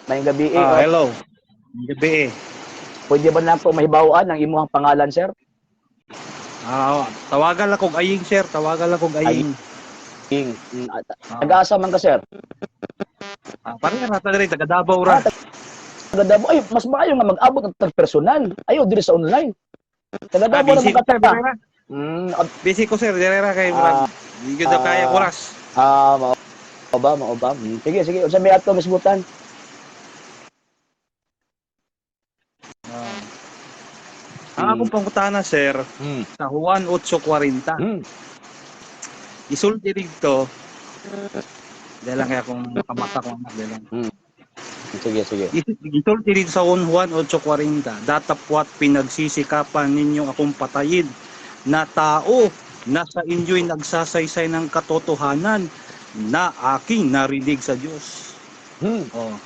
May gabi Hello. Gabi. Pwede ba na po mahibawaan ang imuhang pangalan, sir? Tawagan lang kog aying, sir. Tawagan lang kog aying. King. Taga-asa man ka, sir? Parang rata rin, taga Davao ra. Taga-Davao. Ay, mas maayo nga mag-abot ng personal. Ayaw, diri sa online. Taga-Davao Busy naman ko, sir. ka. Direra. Busy ko, sir. Direra kay Murag. Hindi ko daw kaya oras. Maobam. Sige. Unsa may ato misbutan? Ang akong pangutana, sir, sa Juan 8:40. Isulti dito. Dahil lang kaya kung kamata ko anak lang. Sige. Isulti dito sa Juan 8:40. Datapwat pinagsisikapan ninyo akong patayin na tao na sa inyo'y nagsasaysay ng katotohanan na aking narinig sa Diyos.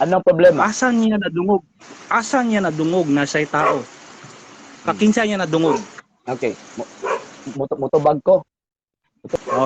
Anong problema? Asan niya nadungog na siya'y tao? Kakinsa niya nadungog? Okay. Mutubag ko.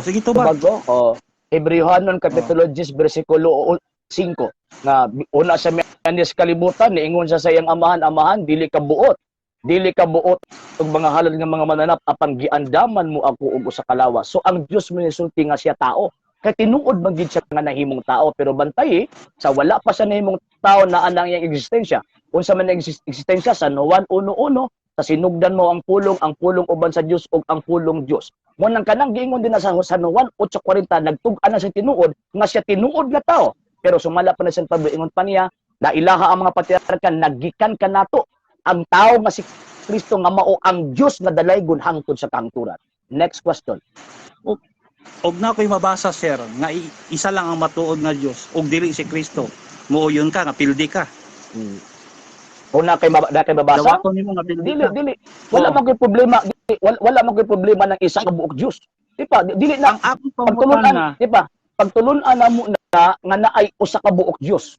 Sige to ba? Mutubag ko. Hebreohanon Kapitulo 10, versikulo 5. Nga, una sa miyanis kalibutan, niingon sa sayang amahan, dili ka buot. Dili ka buot ug mga halal nga mga mananap apan giandaman mo ako ug usa ka lawas. So ang Dios mo nisulti nga siya tao. Kay tinuod man gid siya nga nahimong tao, pero bantay sa wala pa sa nahimong tao na anang iyang eksistensya. Unsa man ang eksistensya sa Juan 1:1, sa sinugdan mo ang pulong uban sa Dios ug ang pulong Dios. Mo nang kanang giingon din na sa Juan 8:40 nagtug-an na sa tinuod nga siya tinuod nga tao. Pero sumala pa na sa Pablo ingon pa niya, na ilaha ang mga patriarka nagikan kanato ang tao nga si Kristo nga mao ang Dios nga dalaygon hangtod sa kangturan. Next question. Og na ko'y mabasa, sir, nga isa lang ang matuod nga Dios ug dili si Kristo. Muuyon ka nga pildi ka. Una kay mabasa. Dawaton nimo nga pildi ka. Dili. Wala man ko'y problema. Wala man ko'y problema ng isa ka buok Dios. Di pa, dili na Ang akong pagtulunan, pangutana, di pa? Pagtulunan na mo na nga naay usa ka buok Dios.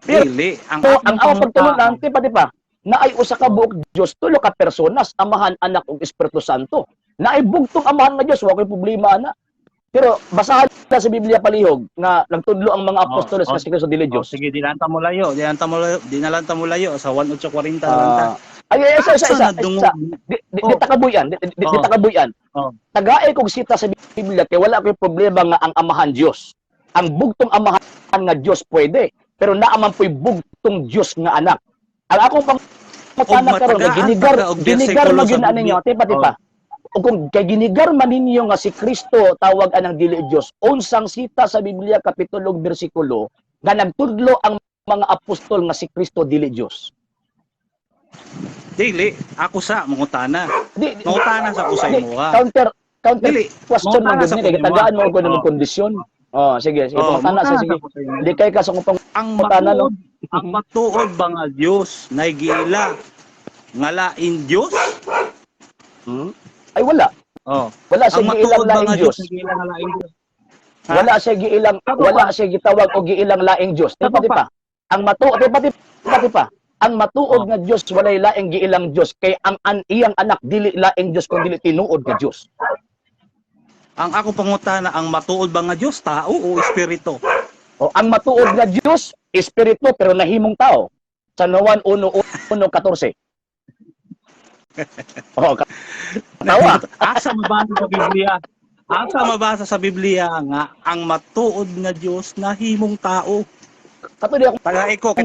Pero dili. Ang akong pagtulunan, di pa? Naay usa ka buok Dios, tulo ka personas, Amahan, Anak ug Espiritu Santo. Naay bugtong Amahan nga Dios, wa ko'y problema na. Pero basahan na sa Biblia palihog nga nagtudlo ang mga apostoles nga si Kristo dili Dios. Sige, dinalanta mo layo sa 1:8:40 lang. Isa. Di takabuyan. Tagaay kog sita sa Biblia kay wala ko'y problema nga ang Amahan Dios. Ang bugtong Amahan nga Dios pwede, pero naa man po'y bugtong Dios nga anak. Ang akong pangutana karon ginigar magina ninyo, tipa. O kung kay ginigar man ninyo nga si Kristo tawag anang dili Dios, unsang sita sa Biblia kapitulo bersikulo nga nagtudlo ang mga apostol nga si Kristo dili Dios? Dili, ako sa mangutana. Mangutana sa usay mo ha. Counter Dili, question man mangutana sa gud ni kay tagaan mo ko ng kondisyon. Sige. Mangutana sa sige. Di kay ka sa upang ang mangutana no. Ang matuod ba nga Dios na giila nga lain Dios? Ay wala. Wala siya giilang laing Dios. Wala siya giilang, wala siya gitawag og giilang laing Dios. Di pa. Ang matuod, di pa. Ang matuod nga Dios walay laing giilang Dios kay ang iyang anak dili laing Dios kun dili tinuod nga Dios. Ang ako pangutana, ang matuod ba nga Dios tao o espiritu? Ang matuod nga Dios espiritu pero nahimong tao. Sa Juan 1:14. Tawa. Asa mabasa sa Biblia nga ang matuod nga Dios nahimong tao. Kato di ako Taga-iko kay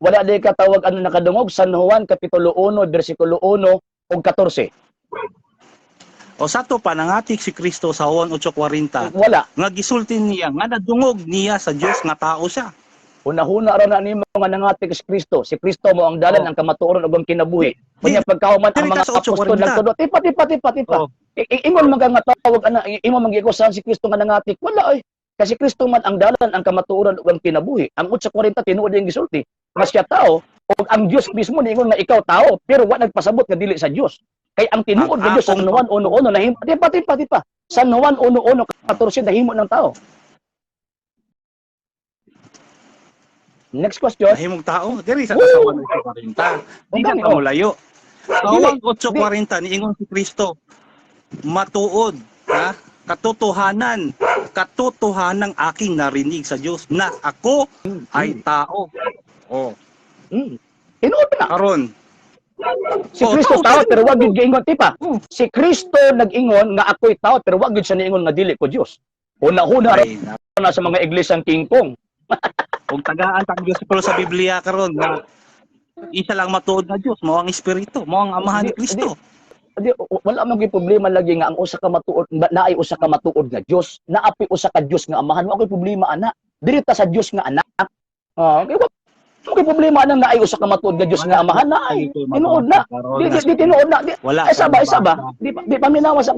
wala di ka tawag ano nakadungog San Juan kapitulo 1 bersikulo 1 ug 14. O sato pa nangatik si Kristo sa Juan 8:40. Wala. Nga gisulti niya nga nadungog niya sa Dios nga tao siya. Una-huna ra na nimo nga nangatik si Kristo. Si Kristo mo ang dalan ang kamatuoron ug ang kinabuhi. Kunya pagkahuman ang mga apostol nagtudlo. Tipa. Ingon man nga tawag ana, imo man gikusahan si Kristo nga nangatik. Wala ay. Kasi Kristo man ang dalan ang kamatuoron ug ang kinabuhi. Ang 8:40 tinuod yung gisulti. Nga siya tao ug ang Dios mismo niingon nga ikaw tao, pero wa nagpasabot nga dili sa Dios. Kay ang tinuod nga Dios sa Juan 1:1 nahimo. Tipa. Sa Juan 1:1-14 nahimo ng tao. Next question. Nahimong tao, diri sa kasawan ng 8:40. Di ka mulayo. Sa Juan 8:40 niingon si Kristo, matuod, ha? Katotohanan, katotohanang aking narinig sa Dios na ako ay tao. Oh, Tinuod na. karon. Si Kristo tao pero wag gyud giingon tipa. Si Kristo nag-ingon nga ako'y tao pero wag gyud siya niingon nga dili ko Dios. Una-una Ay, na sa mga iglesyang kingkong. kung tagaan tang Dios pero sa Biblia karon na isa lang matuod na Dios, mao ang espiritu, mao ang amahan ni Kristo. Wala man gyud problema lagi nga ang usa ka matuod naay usa ka matuod nga Dios, naapi usa ka Dios nga amahan. Wa koy problema ana. Dili ta sa Dios nga anak. Kay problema nang naay usa ka matuod nga Dios nga amahan na ay tinuod na. Di tinuod na. Wala. Isa ba? Di paminawas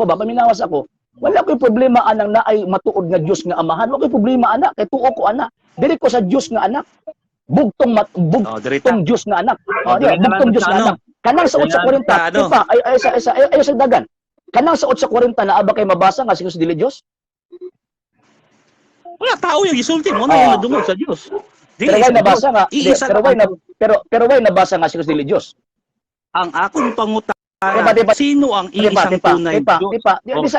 ako. Wala koy problema anang naay matuod nga Dios nga amahan. Wa koy problema ana kay tuo ko ana. Dili ko sa Dios nga anak. Bugtong Dios nga anak. Bugtong Dios nga anak. Kanang sa 8:40, tipa ay sa dagan. Kanang sa 8:40 na aba kay mabasa nga si Kristo dili Dios. Wala tao yung gisulti mo na yung nadungog sa Dios. Pero way nabasa nga, pero way nabasa nga si Kristo dili Dios. Ang akong pangutana, sino ang iisang tunay Diyos?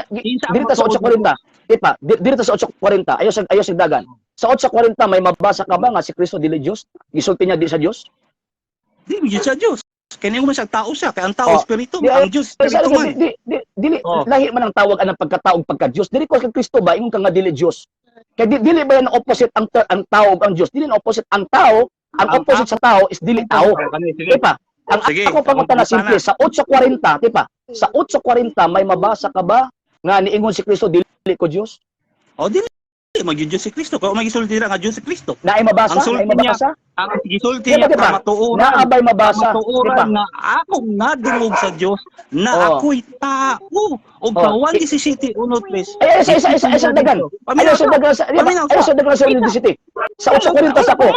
Dili ta sa 8:40. Dili ta sa 8:40. Ayo sa dagan. Sa 8:40 may mabasa ka ba nga si Kristo dili Dios? Gisulti niya di sa Dios? Di mo sa Dios. Kaya mo siya tao siya, kaya ang tao espiritu, ang Diyos espiritu man. Dili lahi man ang tawag anang pagkatao pagka Dios. Dili ko kay Kristo ba ingon ka nga dili Dios. Kay dili ba yan opposite ang tao ug ang Dios? Dili na opposite ang tao. Ang opposite sa tao is dili tao. Tipa. Ang ako pangutana simple sa 8:40, tipa. Sa 8:40 may mabasa ka ba nga niingon si Kristo dili ko Dios? O dili mag-Diyos si Kristo. Kung magisulti ra nga Diyos si Kristo. Naay mabasa? Ang gisulti niya matuoran. Naabay mabasa. Matuoran nga akong nadungog sa Dios na ako'y tao. O kawan 17:1 please. Ay isa dagan. Sa 17. Sa 8:40 sa ko.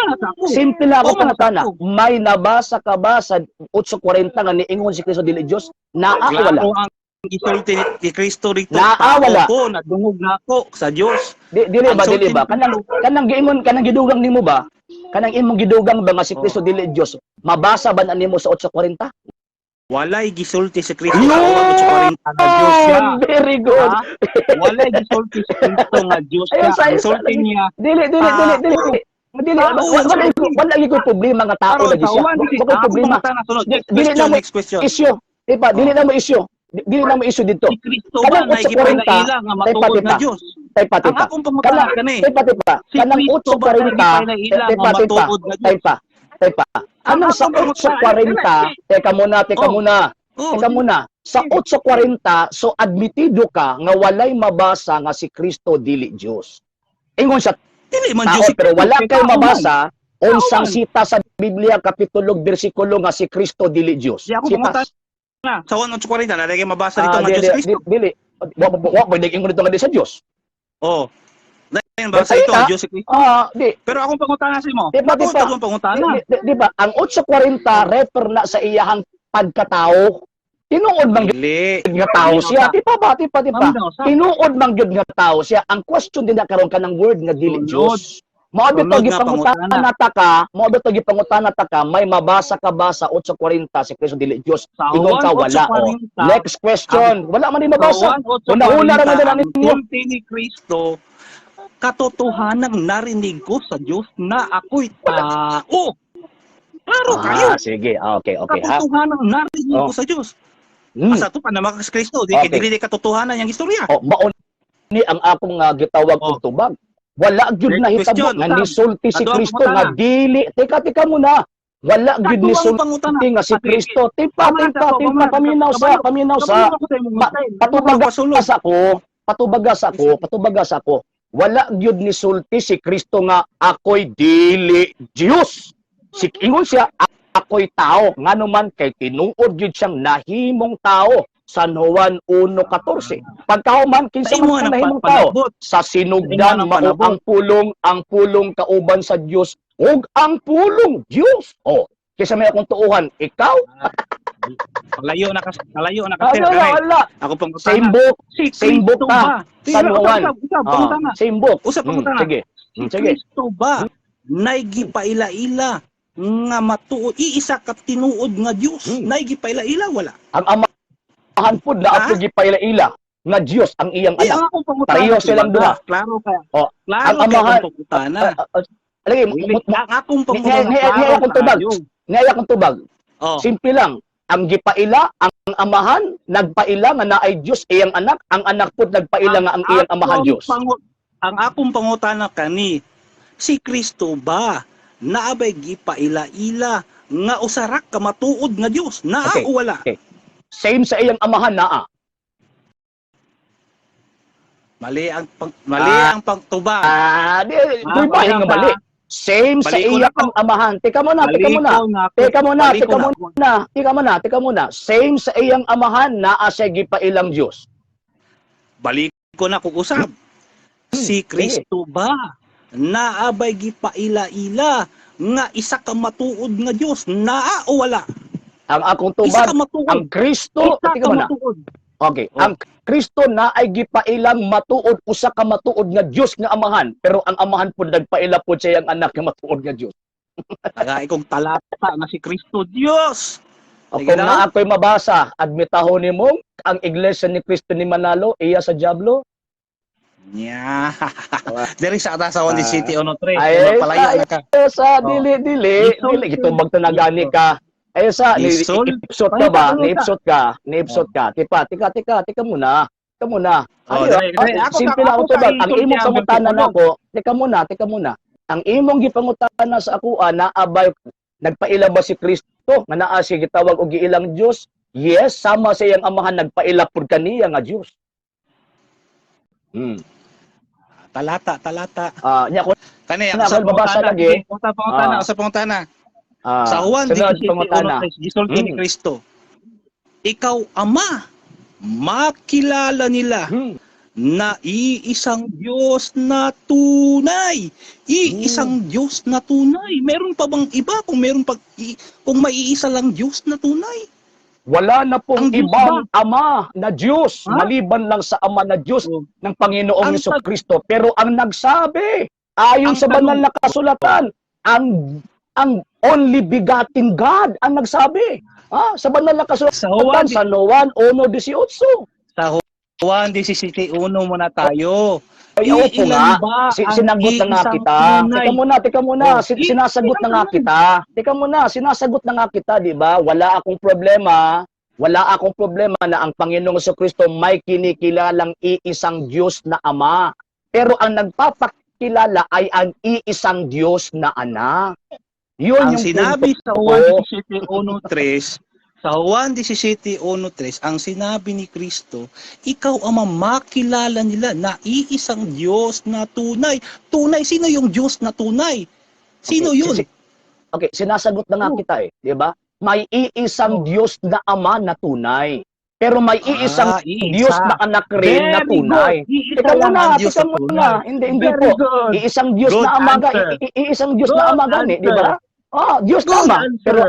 Simple na ako pangutana. May nabasa ka ba sa 8:40 nga niingon si Kristo dili Dios? Wala. Gisulti ni Kristo rito naawala ko nadungog na ako sa Dios. Dili ba kanang giingon kanang gidugang nimo ba kanang imong gidugang ba nga si Kristo dili Dios mabasa ba na nimo sa 8:40? Walay gisulti si Kristo sa 8:40 nga Dios siya. Very good. Walay gisulti si Kristo nga Dios siya. Gisulti niya dili wala gyud problema nga tao lagi siya. Wala problema. Dili na mo issue. Diba, dili na mo issue. Dili na mo issue dito. Si Kristo ba na igipaila nga matuod na Dios? Ang akong pangutana kani. Kanang 8:40 Anong sa 8:40? Teka muna. Sa 8:40 so admitido ka nga walay mabasa nga si Kristo dili Dios. Ingon siya dili man Dios pero wala kay mabasa unsang sita sa Biblia kapitulo bersikulo nga si Kristo dili Dios. Sa 8:40 nalagay mabasa dito nga Dios Kristo. Dili. Wa pwede ingon dito nga di sa Dios. Oh. Dahil basa ito Dios Kristo. Di. Pero akong pangutana sa imo. Di ba? Ang 8:40 refer na sa iyahang pagkatao. Tinuod mang gyud nga tao siya. Di ba? Tinuod mang gyud nga tao siya. Ang question din na karon kanang word nga dili Dios. Mao bitaw gipangutana ta ka may mabasa ka ba sa 8:40 si Kristo dili Dios? Ingon ka wala. Next question. Wala man din mabasa. Una ra man ninyo ni Kristo. Katotohanang narinig ko sa Dios na ako'y tao. Klaro kayo. Sige. Okay. Katotohanang narinig ko sa Dios. Asa to pa na makas Kristo, dili katotohanan yang istorya. Maon ni ang akong gitawag og tubag. Wala gyud na hitabo nga nisulti si Kristo nga dili. Teka muna. Wala gyud nisulti nga si Kristo. Tipa paminaw sa. Patubagas ako. Wala gyud nisulti si Kristo nga ako'y dili Dios. Ingon siya ako'y tao nganuman kay tinuod gyud siyang nahimong tao. San Juan 1:14. Pagkahuman kinsa man nahimong tao sa sinugdan mao ang pulong kauban sa Dios ug ang pulong Dios. Kisa may akong tuuhan ikaw. Kalayo na kasi. Ako pang same book ta. San Juan. Same book. Usap pangutana. Sige. Kristo ba naigipaila-ila nga matuod iisa ka tinuod nga Dios? Naigipaila-ila wala? Ang amahan pud na ato gipaila-ila. nga Dios ang iyang Di, anak. ang akong pangutana. Pareho silang kumbaga, duha. Klaro ka. Oh, Klaro ang ka amahan, akong pangutana. Lagi, Ang akong Ngaya pangutana, akong tubag. klaro kayo. Ngaya akong tubag. Oh, Simple lang. Ang gipaila, ang amahan, nagpaila nga naay Diyos iyang anak, ang anak po nagpaila nga ang iyang amahan Diyos. Ang akong pangutana kani, si Kristo ba naabay gipaila-ila nga usarak ka matuod nga Dios? Naa Okay, o wala? okay. Same sa iyang amahan naa. Mali ang pagtubag. Di ba nga mali? Same sa Balik ko iyang na to. amahan. Teka muna. Same sa iyang amahan naa siya gipailang Diyos. Balik ko na kung usab. Si Kristo ba naabay gipaila-ila nga isa ka matuod nga Dios? Naa o wala? Ang akong Isa tubag, ka matuod. ang Kristo, Isa teka ka muna. matuod. Okay, Oh. ang Kristo na ay gipailang matuod usa ka matuod nga Dios nga amahan, pero ang amahan pud nagpaila pud siya ang anak nga matuod nga Dios. Taga ikong talata na si Kristo Dios. O Sige kung daw. na ako'y mabasa, admitahon nimo ang iglesia ni Cristo ni Manalo iya sa diablo. Nya. Diri sa atasawan di City ono 3. Ay, Palayo na ka. sa Oh. dili gitubag tanagani ka. Ay sa Lisol. ipsot ka ba? Niipsot ka. Tika muna. Oh, Ayo, dali. Ako simple lang ako ako tubag. sa Ang isol imong niya, pangutana magtulog. nako, tika muna. Ang imong gipangutana sa ako na abay nagpaila ba si Kristo nga naa siya gitawag og giilang Dios? Yes, sama sa iyang amahan nagpaila pud kaniya nga Dios. Talata. Nya ko Kani Na, sa ako babasa pangutana lagi. sa pangutana. ah, Sa Juan sunod 17:1 pangutana. gisulti ni Kristo. Ikaw ama, makilala nila na iisang Diyos na tunay. Iisang Diyos na tunay. Meron pa bang iba kung may iisa lang Diyos na tunay? Wala na pong Ang Diyos ibang ama na Diyos, Ha? maliban lang sa ama na Diyos Oh. ng Panginoong Ang Hesus Kristo. Pero ang nagsabi, ayon Ang sa banal na tanong- kasulatan, ang only begotten God ang nagsabi. Sa banal na Sa Juan, kasulatan, sa Juan 1:18. sa Juan 17:1 muna tayo. Ay, oo po nga. Iilan ba ang Sinagot na nga iisang kita. tunay? Teka muna. Oh, Sinasagot na nga iilan kita. Teka muna, sinasagot na nga kita, di ba? Wala akong problema na ang Panginoong Jesucristo may kinikilalang iisang Diyos na Ama. Pero ang nagpapakilala ay ang iisang Diyos na Anak. Yun Ang yung sinabi punto sa ko. Juan 17:1-3, sa Juan 17:1-3, ang sinabi ni Kristo, ikaw ama makilala nila na iisang Diyos na tunay. Tunay, sino yung Diyos na tunay? Sino Okay, yun? Okay, sinasagot na nga Oh. kita di ba? May iisang Diyos na Ama na tunay. Pero may iisang Iisa. Diyos na anak rin na Very tunay. good. Iisa Teka lang muna, ang Diyos teka na muna. tunay. Hindi Very po. good. Iisang Diyos Good na amaga, answer. iisang Diyos Good na amaga ni, di ba? Diyos Good na ama. answer. Pero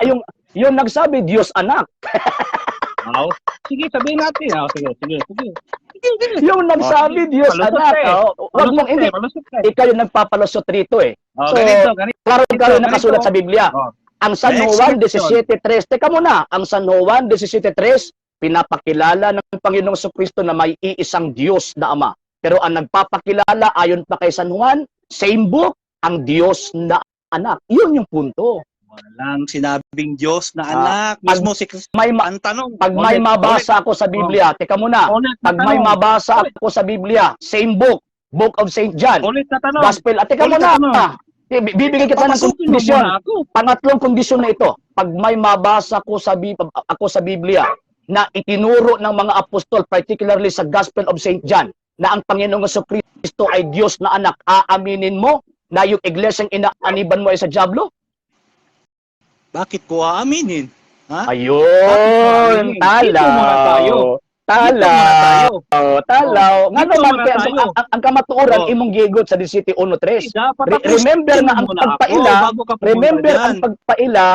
yung nagsabi, Diyos anak. Wow. Sige, sabihin natin. Sige. Yung nagsabi, Diyos Palusot anak. eh. Wag mong, hindi. Palusot eh. Ikaw yung nagpapalusot rito eh. So, Ganito. klaro nakasulat sa Biblia. Oh. Ang San Next Juan question. 17:3. Teka muna, ang San Juan 17:3, pinapakilala ng Panginoong Jesucristo na may iisang Diyos na Ama. Pero ang nagpapakilala ayon pa kay San Juan, same book, ang Diyos na anak. Yun yung punto. Walang sinabing Diyos na anak. Mismo si Kristo. May Ang tanong. pag may mabasa ako sa Biblia, teka muna, pag may mabasa ako sa Biblia, same book, Book of St. John, Ulit na tanong. Gospel. Teka Ulit muna, na tanong. bibigyan kita ng Papasukin mo kondisyon. muna ako. Pangatlong kondisyon na ito, pag may mabasa ako sa Biblia na itinuro ng mga apostol, particularly sa Gospel of St. John, na ang Panginoong Jesucristo ay Diyos na anak, aaminin mo na yung iglesyang inaaniban mo ay sa diablo? Bakit ko aaminin? Ha? Ayun, Dito muna tayo. Talaw. Nga Dito naman, muna kaya tayo. ang kamatuoran, Oh. imong gigot sa 17:1-3. Dapat Remember na ang muna ako pagpaila, bago ka pumunta remember dyan.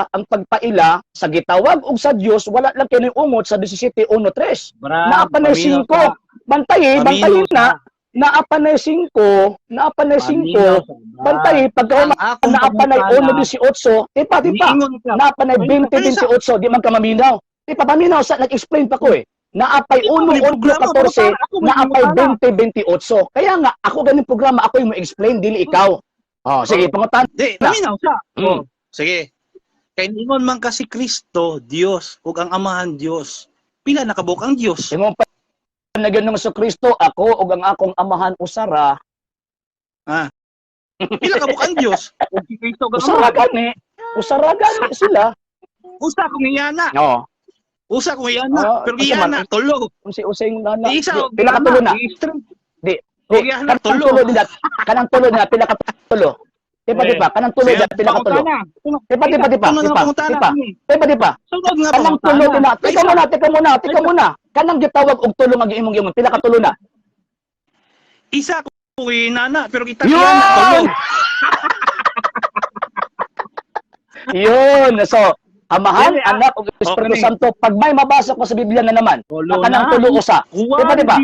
ang pagpaila sa gitawag ug sa Dios wala lang kini umot sa 17:1-3. Brad, Naapanay paminaw 5. ka. Bantayi Paminaw na. ka. Naapanay 5. Paminaw ka, Brad. Bantayi pagka Ang akong naapanay pagkakala, 1:18, tipa. Niingon ka. Naapanay Paminaw ka. 20:28, di man ka maminaw. Paminaw sa nag-explain pa ko eh. naapay Ikaw, may programa, 1-1-14, ako may naapay pangutana. 20-28. Kaya nga, ako ganun programa, ako yung explain, dili ikaw. Oh, sige, pangutan. Di, Na. laminaw siya. Mm. Sige. Kay ingon man kasi Kristo, Dios, ug ang Amahan Dios. Pila nakabuk ang Dios? Imong panagyan ng sa Kristo, ako ug ang akong amahan usara. Pila kabuk ang Dios? Ug si Kristo ug ang Usara Amahan. gani. Usara gani sila. Usa kong iyana. No. Usa kong iyana. Pero usa man, iyana tulo. Usay yung nana. Di isa og Pila ka tulo na? Di. Di, iyana kanang tulo. tulo nila. Kanang tulo nila, pila ka tulo. Tipa, kanang tulo nila, pila ka tulo. Tipa. Sunod nga Kanang tulo nila. Tika muna. Kanang gitawag og tulo nga giimong pila ka tulo na. Isa ko inana pero kita Yun! iyana tulo. Yun. So, Amahan, Dili, Anak, ug Espiritu okay. Santo. Pag may mabasa ko sa Biblia na naman, Tulo na kanang na. tulo usa. Tipa.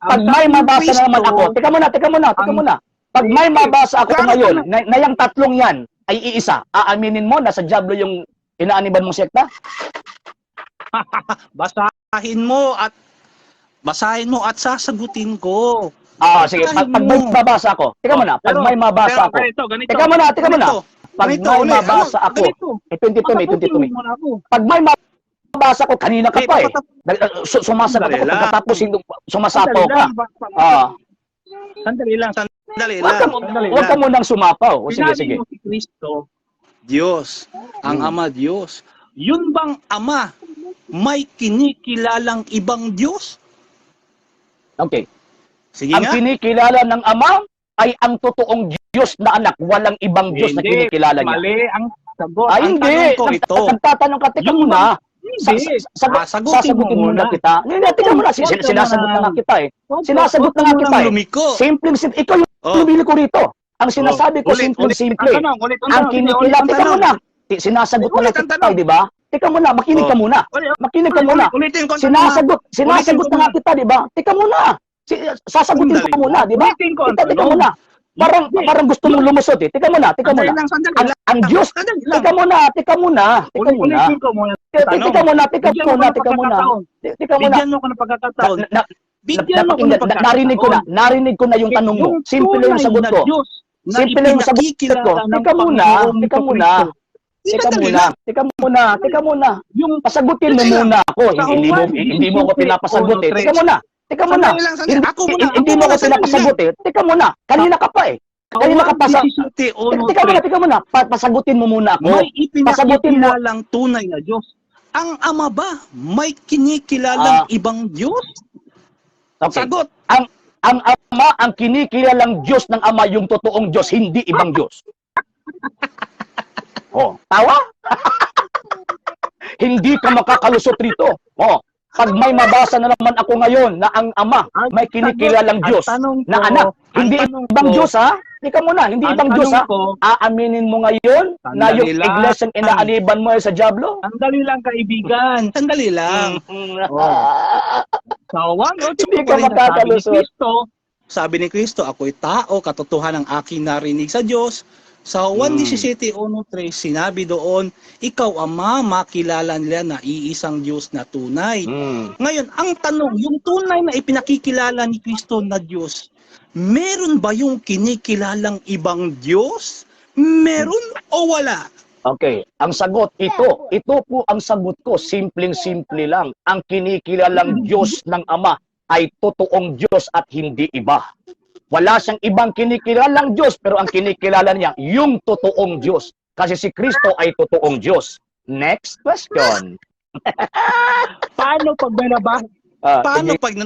Pag may mabasa na naman ako, tika muna. Pag may mabasa ako ngayon, na yung tatlong yan ay iisa, aaminin mo na sa diablo yung inaaniban mong sekta? Basahin mo at sasagutin ko. Sige. Pag may mabasa ako, tika muna. Pag may mabasa ako, tika muna. Pag may mabasa ako, 22 May. Pag may mabasa ko, kanina ka pa eh. Sumasagot ako pagkatapos sumasapaw ka. Sandali lang. Huwag ka munang sumapaw. O, sige. Sinabi mo si Kristo, Diyos, ang Ama Diyos. Yun bang Ama may kinikilalang ibang Diyos? Okay. Sige Ang nga. kinikilala ng Ama ay ang totoong Diyos na anak. Walang ibang Diyos na kinikilala niya. Mali ang sagot. Ay, Ang hindi. tanong ko ito. Nagtatanong ka, tika Yung muna. Hindi. Sasagutin muna kita. Hindi, tika muna. Sinasagot na nga kita eh. Sinasagot na nga kita eh. Simpleng. Ikaw yung lumili ko rito. Ang sinasabi ko, simple. Ang kinikilala. Tika muna. Sinasagot na nga kita, di ba? Tika muna. Makinig ka muna. Sinasagot na nga kita, di ba? Tika muna. Sasagutin ko muna, di ba? Tika muna. Parang gusto mong lumusot eh. Tika muna. Ang Diyos. Tika muna. Tika muna. Bigyan mo ko ng pagkakataon. Narinig ko na yung tanong mo. Simple yung sagot ko. Simple yung sagot ko. Tika muna. Pasagutin mo muna ako. Hindi mo ako pinapasagot eh. Tika muna. Hindi mo ako pinapasagot eh. Tika muna. Kanina ka pa eh. Tika muna. Pasagutin mo muna ako. May ipinakikilalang tunay na Diyos. Ang Ama ba may kinikilalang ibang Diyos? Okay. Sagot. Ang Ama, ang kinikilalang Diyos ng Ama, yung totoong Diyos, hindi ibang Diyos. Tawa? Hindi ka makakalusot rito. Pag may mabasa na naman ako ngayon na ang Ama may kinikilalang Diyos na anak, hindi ibang Diyos ha? Ika muna, hindi ibang Diyos ha? Aaminin mo ngayon na yung iglesyang inaaniban mo ay sa diablo? Sandali lang kaibigan. Sandali lang. Hindi ka makakalusot. Sabi ni Kristo, ako'y tao, katotohanan ang aking narinig sa Diyos. Sa 1:17:1-3, sinabi doon, ikaw Ama, makilala nila na iisang Diyos na tunay. Ngayon, ang tanong, yung tunay na ipinakikilala ni Kristo na Diyos, meron ba yung kinikilalang ibang Diyos? Meron o wala? Okay, ang sagot, ito po ang sagot ko, simpleng-simple lang. Ang kinikilalang Diyos ng Ama ay totoong Diyos at hindi iba. Wala siyang ibang kinikilalang Diyos, pero ang kinikilala niya, yung totoong Diyos. Kasi si Kristo ay totoong Diyos. Next question. Paano pag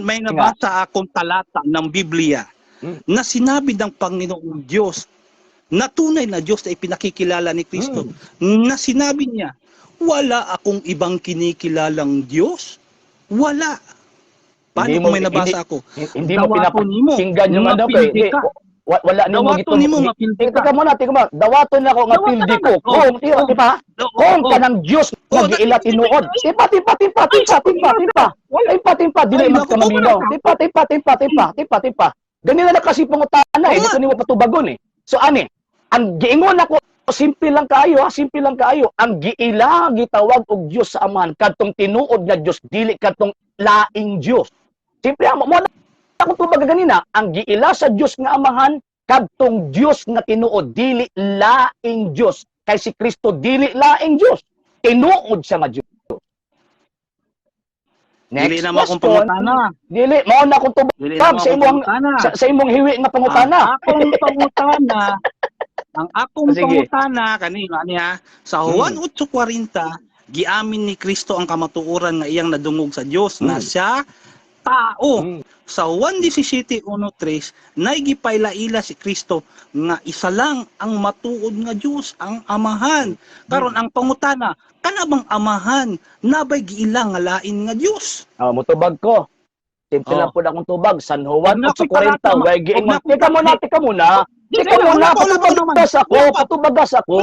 may nabasa akong talata ng Biblia na sinabi ng Panginoong Diyos na tunay na Diyos na ipinakikilala ni Kristo, na sinabi niya, wala akong ibang kinikilalang Diyos? Wala. Paano kung may nabasa ako? Hindi mo pinapakinggan yung ano ko eh. Wala ni mo gito. Tika muna. Dawaton ako nga pildi ko. Kung kanang Diyos mag-iila tinuod. Timpa. Timpa. Dili man ka maminaw. Timpa. Ganina na kasi pangutana eh. Dito nimo patubagon eh. So ani, ang giingon ako simple lang kayo, simple lang kayo. Ang giila gitawag og Dios sa Amahan kadtong tinuod nga Dios, dili kadtong laing Dios. Simple mo na ako tubag ganina, ang giila sa Dios nga Amahan kadtong Dios nga tinuod, dili laing Dios. Kay si Kristo dili laing Dios. Tinuod siya nga Dios. Dili Next na mo akong question. pangutana. Dili, mao na akong Dili na mo tubag sa akong imong pangutana. sa imong hiwi nga pangutana. Ang akong Sige. pangutana kanina niya sa Juan 8:40 giamin ni Kristo ang kamatuoran nga iyang nadungog sa Dios na siya tao. Sa Juan 17:1-3 naigipaylaila si Kristo nga isa lang ang matuod nga Dios, ang Amahan. Karon ang pangutana, kana bang Amahan nabay giila nga lain nga Dios? Mutubag ko. Simple lang po na akong tubag. San Juan Huwag na ko'y 8:40. palata, Way giingon. huwag na ko'y Teka muna. Patubagas ako. Patubagas ako.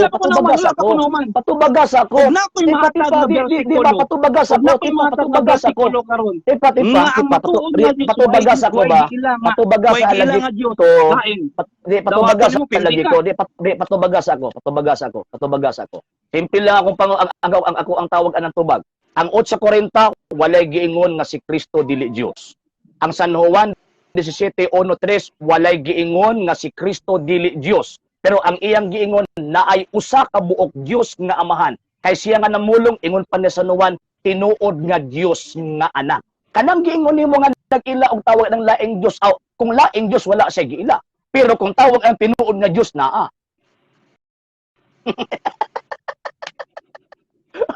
Patubagas ako. Huwag na ko'y mahatag na Di ba patubagas ako? Patubagas ako. Tipa. Patubagas ako ba? Patubagas sa lagi ko. Di patubagas sa lagi ko. Di patubagas ako. Patubagas ako. Simple lang ang tawag anang tubag. Ang 8:40 walay giingon nga si Kristo dili Dios. Ang San Juan 17:1-3 walay giingon nga si Kristo dili Dios. Pero ang iyang giingon naay usa ka buok Dios nga Amahan. Kay siya nga namulong ingon pa ni San Juan tinuod nga Dios nga anak. Kanang giingon nimo nga nag-ila og tawag ng laing Dios. Kung laing Dios wala siya giila. Pero kung tawag ang tinuod nga Dios naa.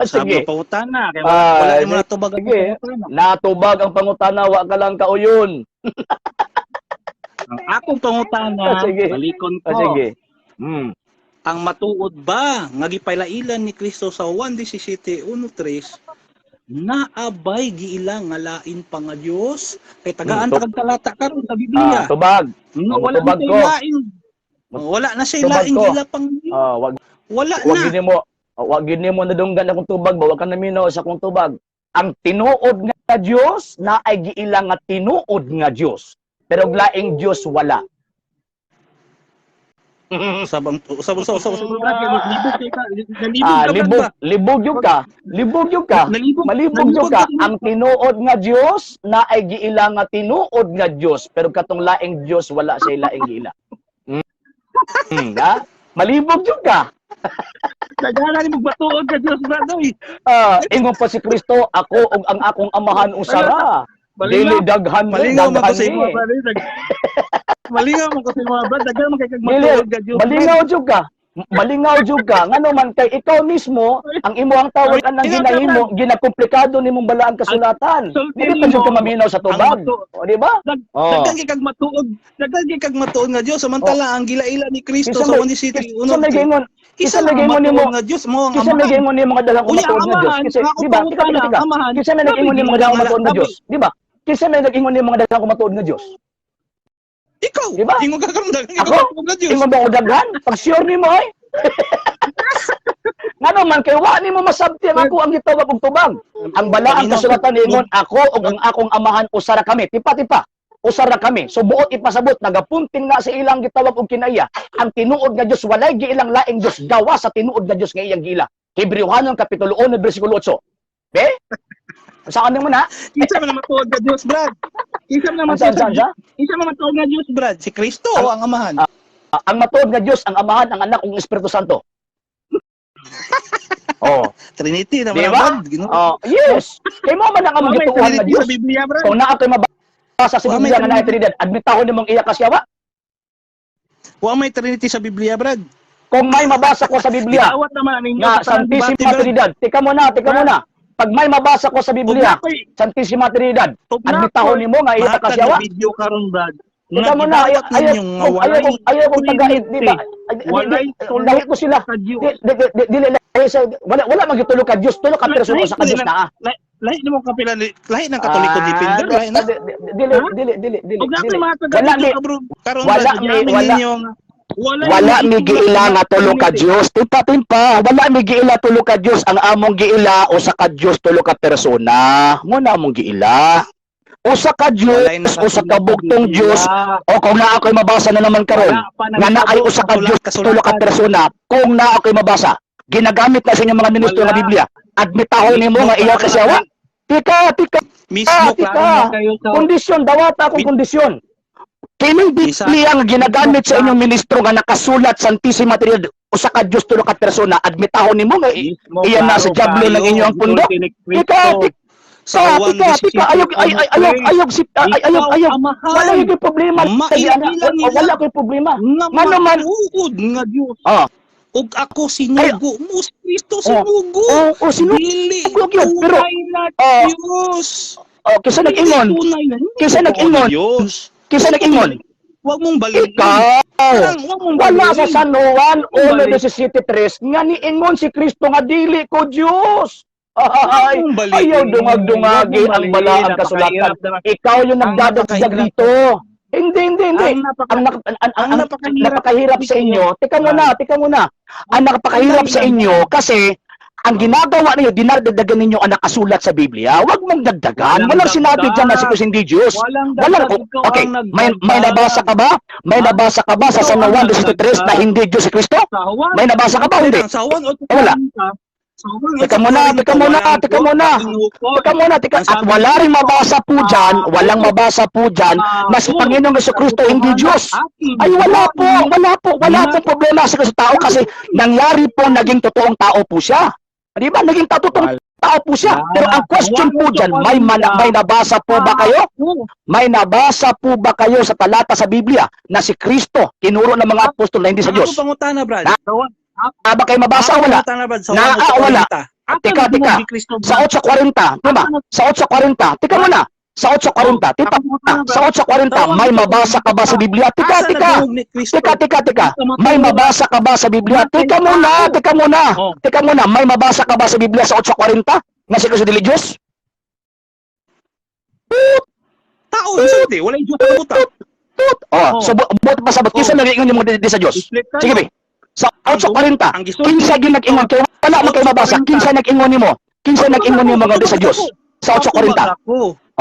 Sige. Sabi pangutana kay wala mo natubag ang sige. pangutana. Natubag ang pangutana, wa ka lang kauyon. Ang akong pangutana, Sige. balikon ko. Sige. Ang matuod ba nga gipailailan ni Kristo sa Juan 17:1-3 naabay giila nga lain pa nga Dios kay tagaan kag talata karon sa Biblia. Tubag. Wala na tubag siya ko. lain. Wala na siya Tubag lain ko. gila pang Wag wala wag na. gini mo. Wag gini mo nadunggan akong tubag, ba wag ka naminaw sa akong tubag. Ang tinuod nga Dios na ay giila nga tinuod nga Dios. Pero laing Dios wala. Sabang Libog yun ka. Malibog yun ka. Ang tinuod nga Dios na ay giila nga tinuod nga Dios. Pero katong laing Dios wala siya laing giila. Malibog yun ka. Nagana ni magbatuod ka Dios bradoy. Ingon pa si Kristo, ako ug ang akong Amahan usara. Dili daghan mo, Malingaw mo daghan kasi ni. mga brad. Malingaw mo kasi mga brad, daghan man kay kag matuod ka Dios. Malingaw jud ka. Ngano man kay ikaw mismo ang imo ang tawag anang ginahimo, ginakomplikado nimong balaan kasulatan. Dili pa jud ka maminaw sa tubag. O di ba? Daghan kay kag matuod nga Dios samantala ang gilaila ni Kristo sa Juan 17:1. Isa nagingon, Isa lagay mo nimo nga Dios mo ang Kisa nagingon ni mga dalang kumatuod nga Dios. Di ba? Kisa may nagingon ni mga dalang kumatuod nga Dios. Di ba? Kisa may nagingon ni mga dalang kumatuod nga Dios. Ikaw, diba? ingon ka karon daghan Ako? matuod nga Dios. Ingon ba ko daghan? Pag sure nimo ay. Ngano man kay wa nimo masabti ang ako ang gitawag og tubag. Ang balaang kasulatan ingon ako ug ang akong Amahan usara kami. Tipa-tipa. Usara kami. So buot ipasabot nagapuntin nga sa ilang gitawag og kinaiya. Ang tinuod nga Dios walay giilang laing Dios gawa sa tinuod nga Dios nga iyang giila. Hebrewhanon kapitulo 1 bersikulo 8. Okay? Saan mo na? Isa man matuod nga Dios, brad. Isa man matuod nga Dios, brad. Si Kristo ang Amahan. Ang matuod nga Dios, ang Amahan, ang Anak, ug Espiritu Santo. Trinity naman Diba? brad. Yes. Kay mo man ang among gituuhan nga Dios. Sa Biblia, brad. Kung naa kay mabasa sa Biblia nga naay Trinidad, admitahon nimong iya kasyawa. Wa may Trinity sa Biblia, brad. Kung may mabasa ko sa Biblia Awat naman ninyo nga Santissima Trinidad, tika mo na. Pag may mabasa ko sa Biblia, Santissima Trinidad, admitahon nimo nga iya kasyawa. Video karon, brad. Tika mo na, ayaw kong tagait, di ba? Dahil ko sila. Wala magitulog ka Diyos, tulog ka persono sa Diyos na. Lahi mo kapila, lahi ng Katoliko depender, lahi na. Dili. Wala mi giila nga tulog ka Diyos. Timpa. Wala mi giila tulog ka Diyos. Ang among giila o sa ka Diyos tulog ka persona. Muna among giila. Usa ka Diyos, Walay nakasulat usa ka sa bugtong Biblia. Diyos, o kung naa ko'y mabasa na naman karon, Wala pa nga naay nagtabo usa sa ka Diyos, kasulatan. tulo ka persona, kung naa ko'y mabasa, ginagamit na sa inyong mga ministro Wala. nga Biblia, admitahon nimo Mismo nga iya klaro kasyawa. na Tika, Mismo klaro na tika, kayo sa kondisyon, dawata akong Min- kondisyon. Kining Isa- Biblia nga ginagamit sa inyong ministro nga nakasulat Santissima Trinidad, usa ka Diyos, tulo ka persona, admitahon nimo nga mismo iyan na sa klaro jablo ng kayo, inyong pundo. Ginulti ni Tika, Cristo. Sa Juan 17, ayog, amahan, wala yung problema. maigilan nila Wala ko'y problema. nga Nga naman. matuod nga Diyos. Oh, Ug ako sinugo mo si Kristo sinugo. sino? Dili Sinugo yun, pero, tunay na oh, Diyos. kisa Dili nag-ingon. tunay na, hindi Kisa totoo nag-ingon. na Diyos. Kisa nag-ingon. Huwag mong balikin. Ikaw. Huwag mong Wala balikin. sa San Juan Balik. 1:17 nga niingon si Kristo nga dili ko Diyos. Ay, Huwag mong balikin. ayaw dungag-dungagi Huwag mong ang bala ang balikin. kasulatan. Napakahirap naman. Ikaw yung Ang nagdadagdag napakahirap. dito. Hindi. Ang napakahirap sa inyo. Tika muna. Ang napakahirap sa inyo kasi ang ginagawa ninyo, dinadagdagan ninyo ang nakasulat sa Biblia. Huwag mong dagdagan. Walang Walang sinabi dagdag. dyan na si Kristo hindi Diyos. Walang Wala. dagdag, ikaw Okay, ang may nagdagdag. nabasa ka ba? May nabasa ka ba sa Ikaw San ang Juan 2:3 na nagdagdag. hindi Diyos si Kristo? Sa Juan. May nabasa ka ba o hindi? Sa Juan, Wala. Sa Juan, Teka muna. At wala rin mabasa po dyan, walang mabasa po dyan na si Panginoong Jesucristo hindi Diyos. Ay wala po problema sa tao kasi nangyari po naging totoong tao po siya. Di ba? Naging totoong tao po siya. Pero ang question po dyan, may nabasa po ba kayo? May nabasa po ba kayo sa talata sa Biblia na si Kristo, tinuro ng mga apostol na hindi sa Diyos? Ako pangutana, Brad. Ba kayo mabasa o wala? Wala. Tika. Sa 8:40, diba? Sa 8:40, tika muna. Sa 8:40, sa 8:40, may mabasa ka ba sa Biblia? Tika. May mabasa ka ba sa Biblia? Tika muna. May mabasa ka ba sa Biblia sa 8:40? Nga si Kristo dili Diyos? Tao, insulti. Wala yung Diyos sa buta. So buot pa sabot. Kisa nag-iingon yung mga di sa Diyos. Sige be. Sa 8:40, kinsa gyud nag-ingon kay wala mo kay mabasa. Kinsa nag-ingon nimo? Kinsa nag-ingon nimo mga di sa Diyos? Sa 8:40.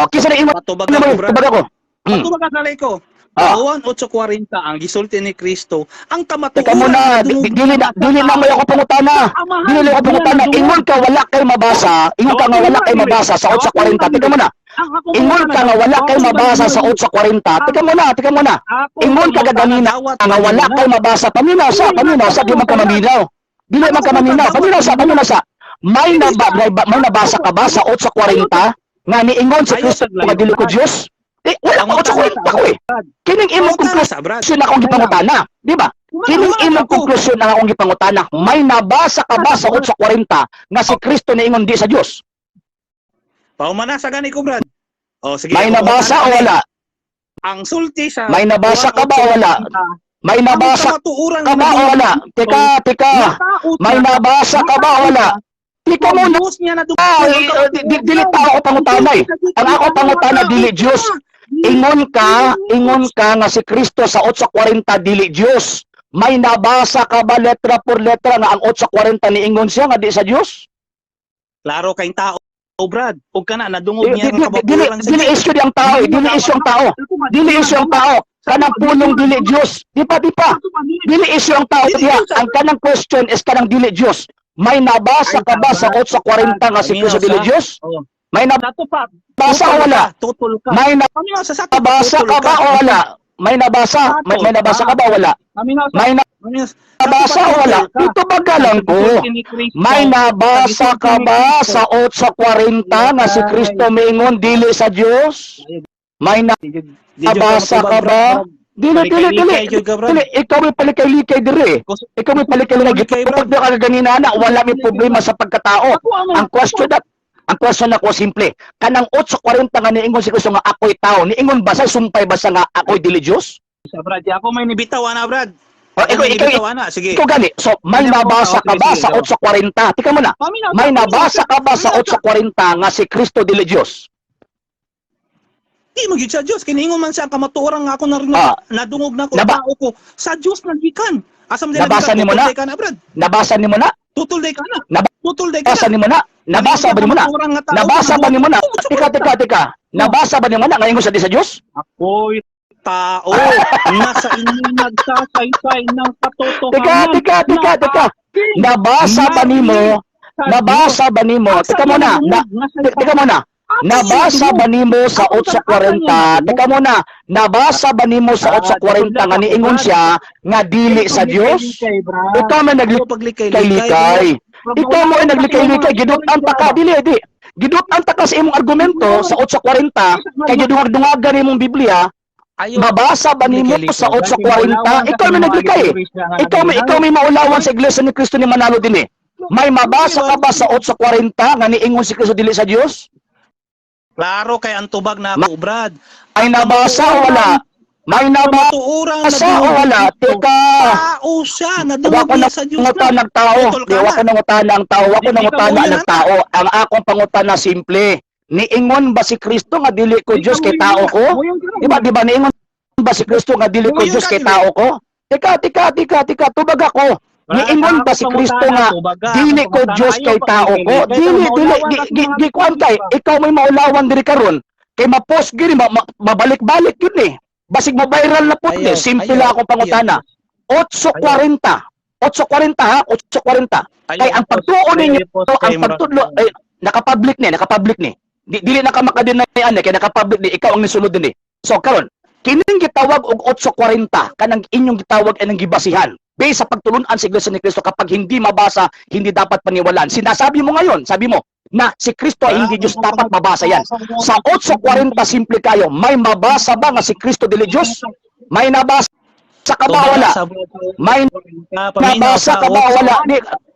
Kinsa nag-ingon Patubag nimo? ako, Brad. Tubag ako. Patubag ka salay ko. Juan 8:40 ang gisulti ni Kristo. Ang kamatuoran. Teka muna, dili na may ako pangutana. Dili ako pangutana. Ingon ka wala kay mabasa. Ingon ka nga wala kay mabasa sa 8:40. Teka muna. Ingon ka nga wala kay mabasa sa 8:40. Teka muna. Ingon ka gaganina nga wala kay mabasa. Paminaw sa di man ka maminaw. Dili man ka maminaw. Paminaw sa. May nabasa ka ba sa 8:40 nga niingon si Kristo nga dili ko Diyos? Wala ko 8:40 ko eh. Kining imong konklusyon akong gipangutana, di ba? Kining imong konklusyon ang akong gipangutana. May nabasa ka ba sa 8:40 nga si Kristo niingon di sa Diyos? Paumana sa gani ko, Brad. Sige. May nabasa o wala? Ang sulti sa May nabasa ka ba o wala? May nabasa ka ba o wala? Teka. May nabasa ka ba o wala? Tika muna. Dili pa ako pangutana eh. Ang ako pangutana dili Diyos. Ingon ka nga si Kristo sa 8:40 dili Diyos. May nabasa ka ba letra por letra nga ang 8:40 niingon siya nga di sa Diyos? Klaro kayong tao, Brad. Huwag ka na, nadungog niya ang kababurang Dili issue ang tao eh. Dili issue ang tao. Kanang punong dili Diyos. Di pa. Dili issue ang tao diha. Ang kanang question is kanang dili Diyos. May nabasa ka ba sa 8:40 nga si Kristo dili Diyos? May nabasa o wala? May nabasa ka ba o wala? May nabasa ka ba o wala? May nabasa o wala? Ito bagalan ko. May nabasa ka ba sa 8:40 nga si Kristo miingon dili sa Diyos? May nabasa ka ba? Dili. Ikaw may palikay-likay dire. Ikaw may palikay-likay. Gipapag ka ganina na wala may problema sa pagkatao. Ang question ako simple. Kanang 8:40 nga niingon si Kristo nga ako'y tao. Niingon ba sa sumpay ba sa nga ako'y dili Diyos? Sa Brad, ako may nibitaw na, Brad. Sige. Ikaw gani. So may nabasa ka ba sa 8:40? Tika muna. May nabasa ka ba sa 8:40 nga si Kristo dili Diyos? Di magyud sa Dios kiniingon man siya kamatuoran nga ako nadungog na ko tao ko sa Dios nagikan. Asam dili nabasa nimo na? Brad. Nabasa nimo na? Tutol day ka na. Tutol day ka Nabasa na. nimo na? Nabasa ba nimo na? Nabasa ba nimo na? Tika. Nabasa ba niyo man nga ingon sa di sa Dios? Ako'y tao na sa inyong nagsasaysay ng katotohanan. Teka. Nabasa ba nimo? Nabasa ba nimo? Teka muna. Teka muna. Nabasa ba nimo sa 8:40? Teka muna. Nabasa ba nimo sa 8:40 nga niingon siya nga dili sa Dios? Ikaw man naglikay-likay. Ikaw mo ay naglikay-likay, gidutan ta ka dili. Gidutan ta ka sa imong argumento sa 8:40 kay gidungag-dungagan imong Biblia. Mabasa ba nimo sa 8:40? Ikaw may naglikay. Ikaw may maulawan sa Iglesia ni Cristo ni Manalo din eh. May mabasa ka ba sa 8:40 nga niingon si Cristo dili sa Dios? Klaro kay antubag na ako, Brad. May nabasa o wala? May nabasa o wala? Teka. Tao siya, Wako nadungog sa Diyos nangutan ng tao. Wako nangutan ng tao. Wako nangutan ng tao. Ang akong pangutan na simple. Niingon ba si Kristo nga dili ko Diyos kay tao ko? Di ba niingon ba si Kristo nga dili ko Diyos kay tao ko? Teka, tubag ako. Niingon ba si Kristo nga dili ko Diyos kay tao ko? Dili, gikuan kay, ikaw may maulawan diri karon kay ma-post gini, mabalik-balik yun eh. Basig mo-viral na po eh. Simple lang akong pangutana. 8:40. 8:40 ha? 8:40. Kay ang pagtuon ninyo, ang pagtudlo, nakapublic ni. Dili na ka makadinayan kay nakapublic ni, ikaw ang nisulod din eh. So karon, kining gitawag og 8:40 kanang inyong gitawag ay nang gibasihan. Based sa pagtulunan sa Iglesia ni Cristo, kapag hindi mabasa, hindi dapat paniwalaan. Sinasabi mo ngayon, sabi mo, na si Kristo ay hindi Diyos, dapat mabasa yan. Sa 8:40, simple kayo, may mabasa ba nga si Kristo dili Diyos? May nabasa ka ba wala? May nabasa ka ba wala?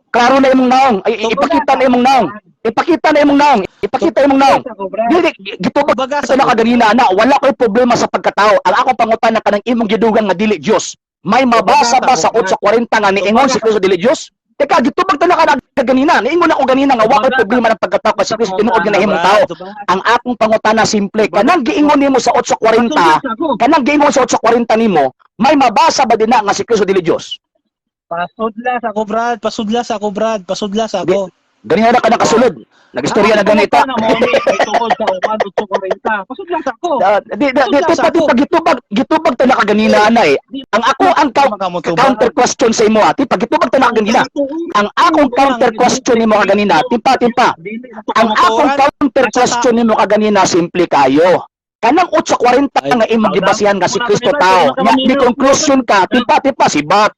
Klaro na imong naong. Ipakita na imong naong. Ipakita imong naong. Dili, gitubag sa nakaganina na, wala ko'y problema sa pagkatao. Ang akong pangutan na kanang imong gidugang nga dili Diyos. May mabasa ba sa 8:40 nga niingon si Kristo dili Dios? Teka, gitubag ta na ganina. Niingon ako ganina nga wa ko'y problema ng pagkatao kasi Kristo tinuod nga nahimong tao. Ang akong pangutana simple, kanang giingon nimo sa 8:40, kanang giingon sa 8:40 nimo, may mabasa ba din na nga si Kristo dili Dios? Pasudlas ako, Brad. Pasudlas ako. Ganina na ka nakasulod. Nag-istorya na ganita. Gitubag ta na kaganina na eh. Ang counter question sa imo ati, gitubag ta na kaganina. Ang akong counter question nimo kaganina, timpa. Ang akong counter question nimo kaganina simple kayo. Kanang 8:40 nga imong gibasihan nga si Kristo tao. Ni conclusion ka, timpa sibat.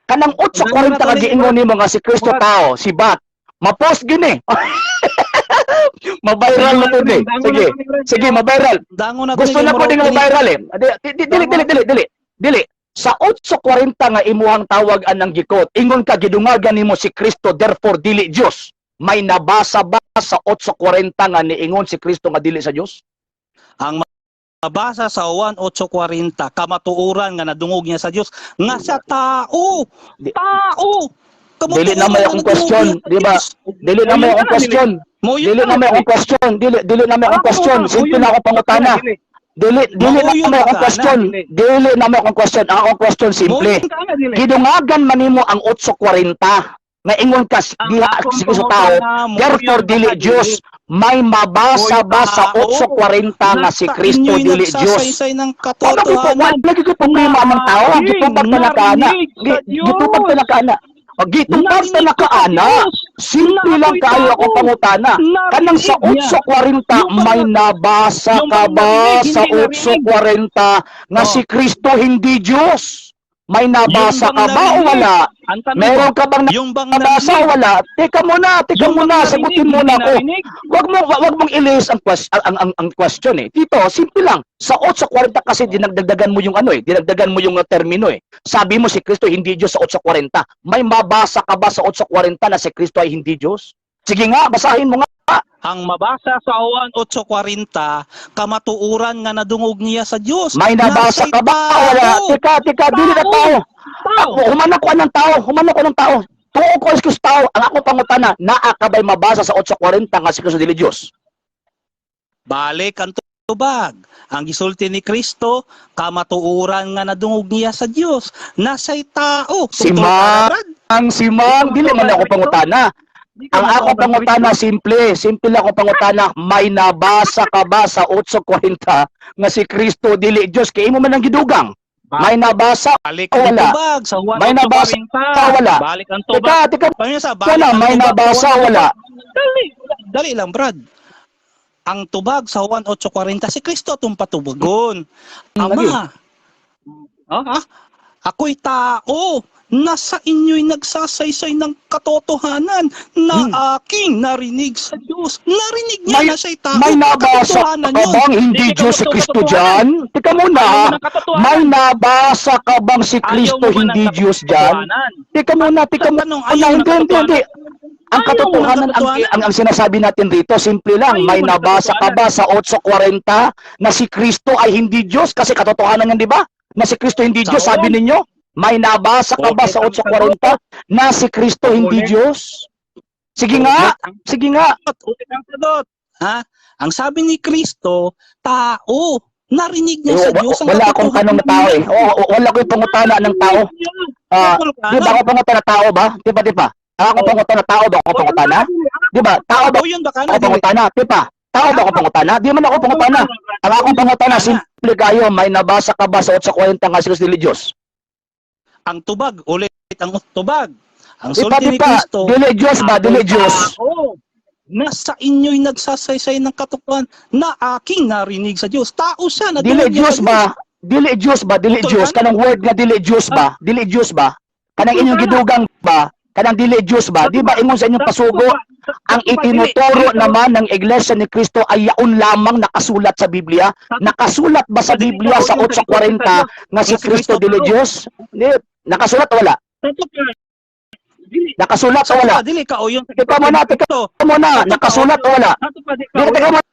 Kanang 8:40 ka giingon nimo nga si Kristo tao, sibat. Ma-post gini. Ma-viral na po eh. Sige, ma-viral. Gusto na po din ma-viral eh. Dili. Sa 8:40 nga imuhang tawag anang gikot, ingon ka gidungagan nimo si Kristo, therefore dili Dios. May nabasa ba sa 8:40 nga niingon si Kristo nga dili sa Dios? Ang mabasa sa 8:40, kamatuoran nga nadungog niya sa Dios nga sa tao. Dili na may akong question, di ba? Dili na may akong question. Simple na akong pangutana. Dili na may akong question. Ang akong question simple. Gidungagan man nimo ang 8:40 nga ingon ka diha si Kristo tao, therefore dili Dios. May mabasa ba sa 8:40 nga si Kristo dili Dios? Lagi ko problema ng tao, gitubag ta na kaana. Gitubag ta na kaana. Simple lang kayo ako pangutana. Kanang sa 8:40 may nabasa ka ba sa 8:40 nga si Kristo hindi Dios? May nabasa ka ba o wala? Meron ka bang nabasa o wala? Teka muna, sagutin muna ako. Wag mong ilis ang question eh. Dito, simple lang. Sa 8:40 kasi dinagdagan mo yung dinagdagan mo yung termino eh. Sabi mo si Kristo hindi Diyos sa 8:40. May mabasa ka ba sa 8:40 na si Kristo ay hindi Diyos? Sige nga, basahin mo nga. Ang mabasa sa 8:40, kamatuuran nga nadungog niya sa Dios. May nabasa ka ba o wala? Teka, dili na tao. Humana ko ng tao. Tuo ko is tao. Ang ako pangutana, naa ka ba'y mabasa sa 8:40 nga si Kristo dili Dios? Balik ang tubag. Ang gisulti ni Kristo, kamatuuran nga nadungog niya sa Dios. Nasa'y tao. Simang, dili man ako pangutana. Ang ako pangutana, simple lang ako pangutana, may nabasa ka ba sa 8:40 nga si Kristo dili Dios kay imo man ang gidugang? May nabasa Balik o ang wala? tubag sa 1 May nabasa ka wala? Balik ang tubag. Teka, Paano sa wala, may nabasa wala? Dali lang, Brad. Ang tubag sa 1:40 si Kristo atong patubagon. Lagi. Ama. Ako'y tao. Nasa inyo'y nagsasaysay ng katotohanan na aking narinig sa Diyos. Narinig niya na siya'y tao. May nabasa Katotohanan ka yun. bang hindi Hindi Diyos si ka Kristo katotohanan. dyan? Teka muna, Ayaw mo ng katotohanan. may nabasa ka bang si Kristo Ayaw mo hindi ng Diyos dyan? katotohanan. Teka muna. Tanong, ayaw mo ng Hindi. Ang Ayaw mo ng katotohanan, katotohanan. ang sinasabi natin rito, simple lang, Ayaw may mo ng nabasa ka ba sa 8:40 na si Kristo ay hindi Diyos? Kasi katotohanan yan, di ba? Na si Kristo hindi Diyos, sabi ninyo? May nabasa ka ba sa 8:40 na si Kristo hindi Diyos? Sige nga. Ulit ang sagot. Ha? Ang sabi ni Kristo, tao. Narinig niya sa Diyos ang Wala akong tanong na tao eh. Wala ko yung pangutana ng tao. Di ba ako pangutana tao ba? Di ba? Ako pangutana tao ba ako pangutana? Di ba? Tao ba Yun ba ka ako pangutana? Di ba? Tao ba ako pangutana? Di man ako pangutana. Ang akong pangutana, simple kayo, may nabasa ka ba sa 8:40 nga si Kristo dili Diyos? Ang tubag, ulit ang tubag. Ang Di sulti ni pa, Kristo, dili Diyos ba? Dili Diyos. tao. Nasa inyo'y nagsasaysay ng katotohanan na aking narinig sa Diyos. Tao siya na Dili Diyos ba? Dili Diyos ba? Dili Diyos. Kanang word nga dili Diyos ba? Dili Diyos ba? Kanang inyong gidugang ba? Kanang dili Diyos ba? Di ba ingon sa inyong pasugo? Ang itinuturo naman ng Iglesia ni Kristo ay yaon lamang nakasulat sa Biblia. Nakasulat ba sa Biblia sa 8:40 nga si Kristo dili Diyos? Hindi. Nakasulat o wala? Nakasulat o wala? Dili ka o yun. Teka muna. Nakasulat o wala? Teka muna.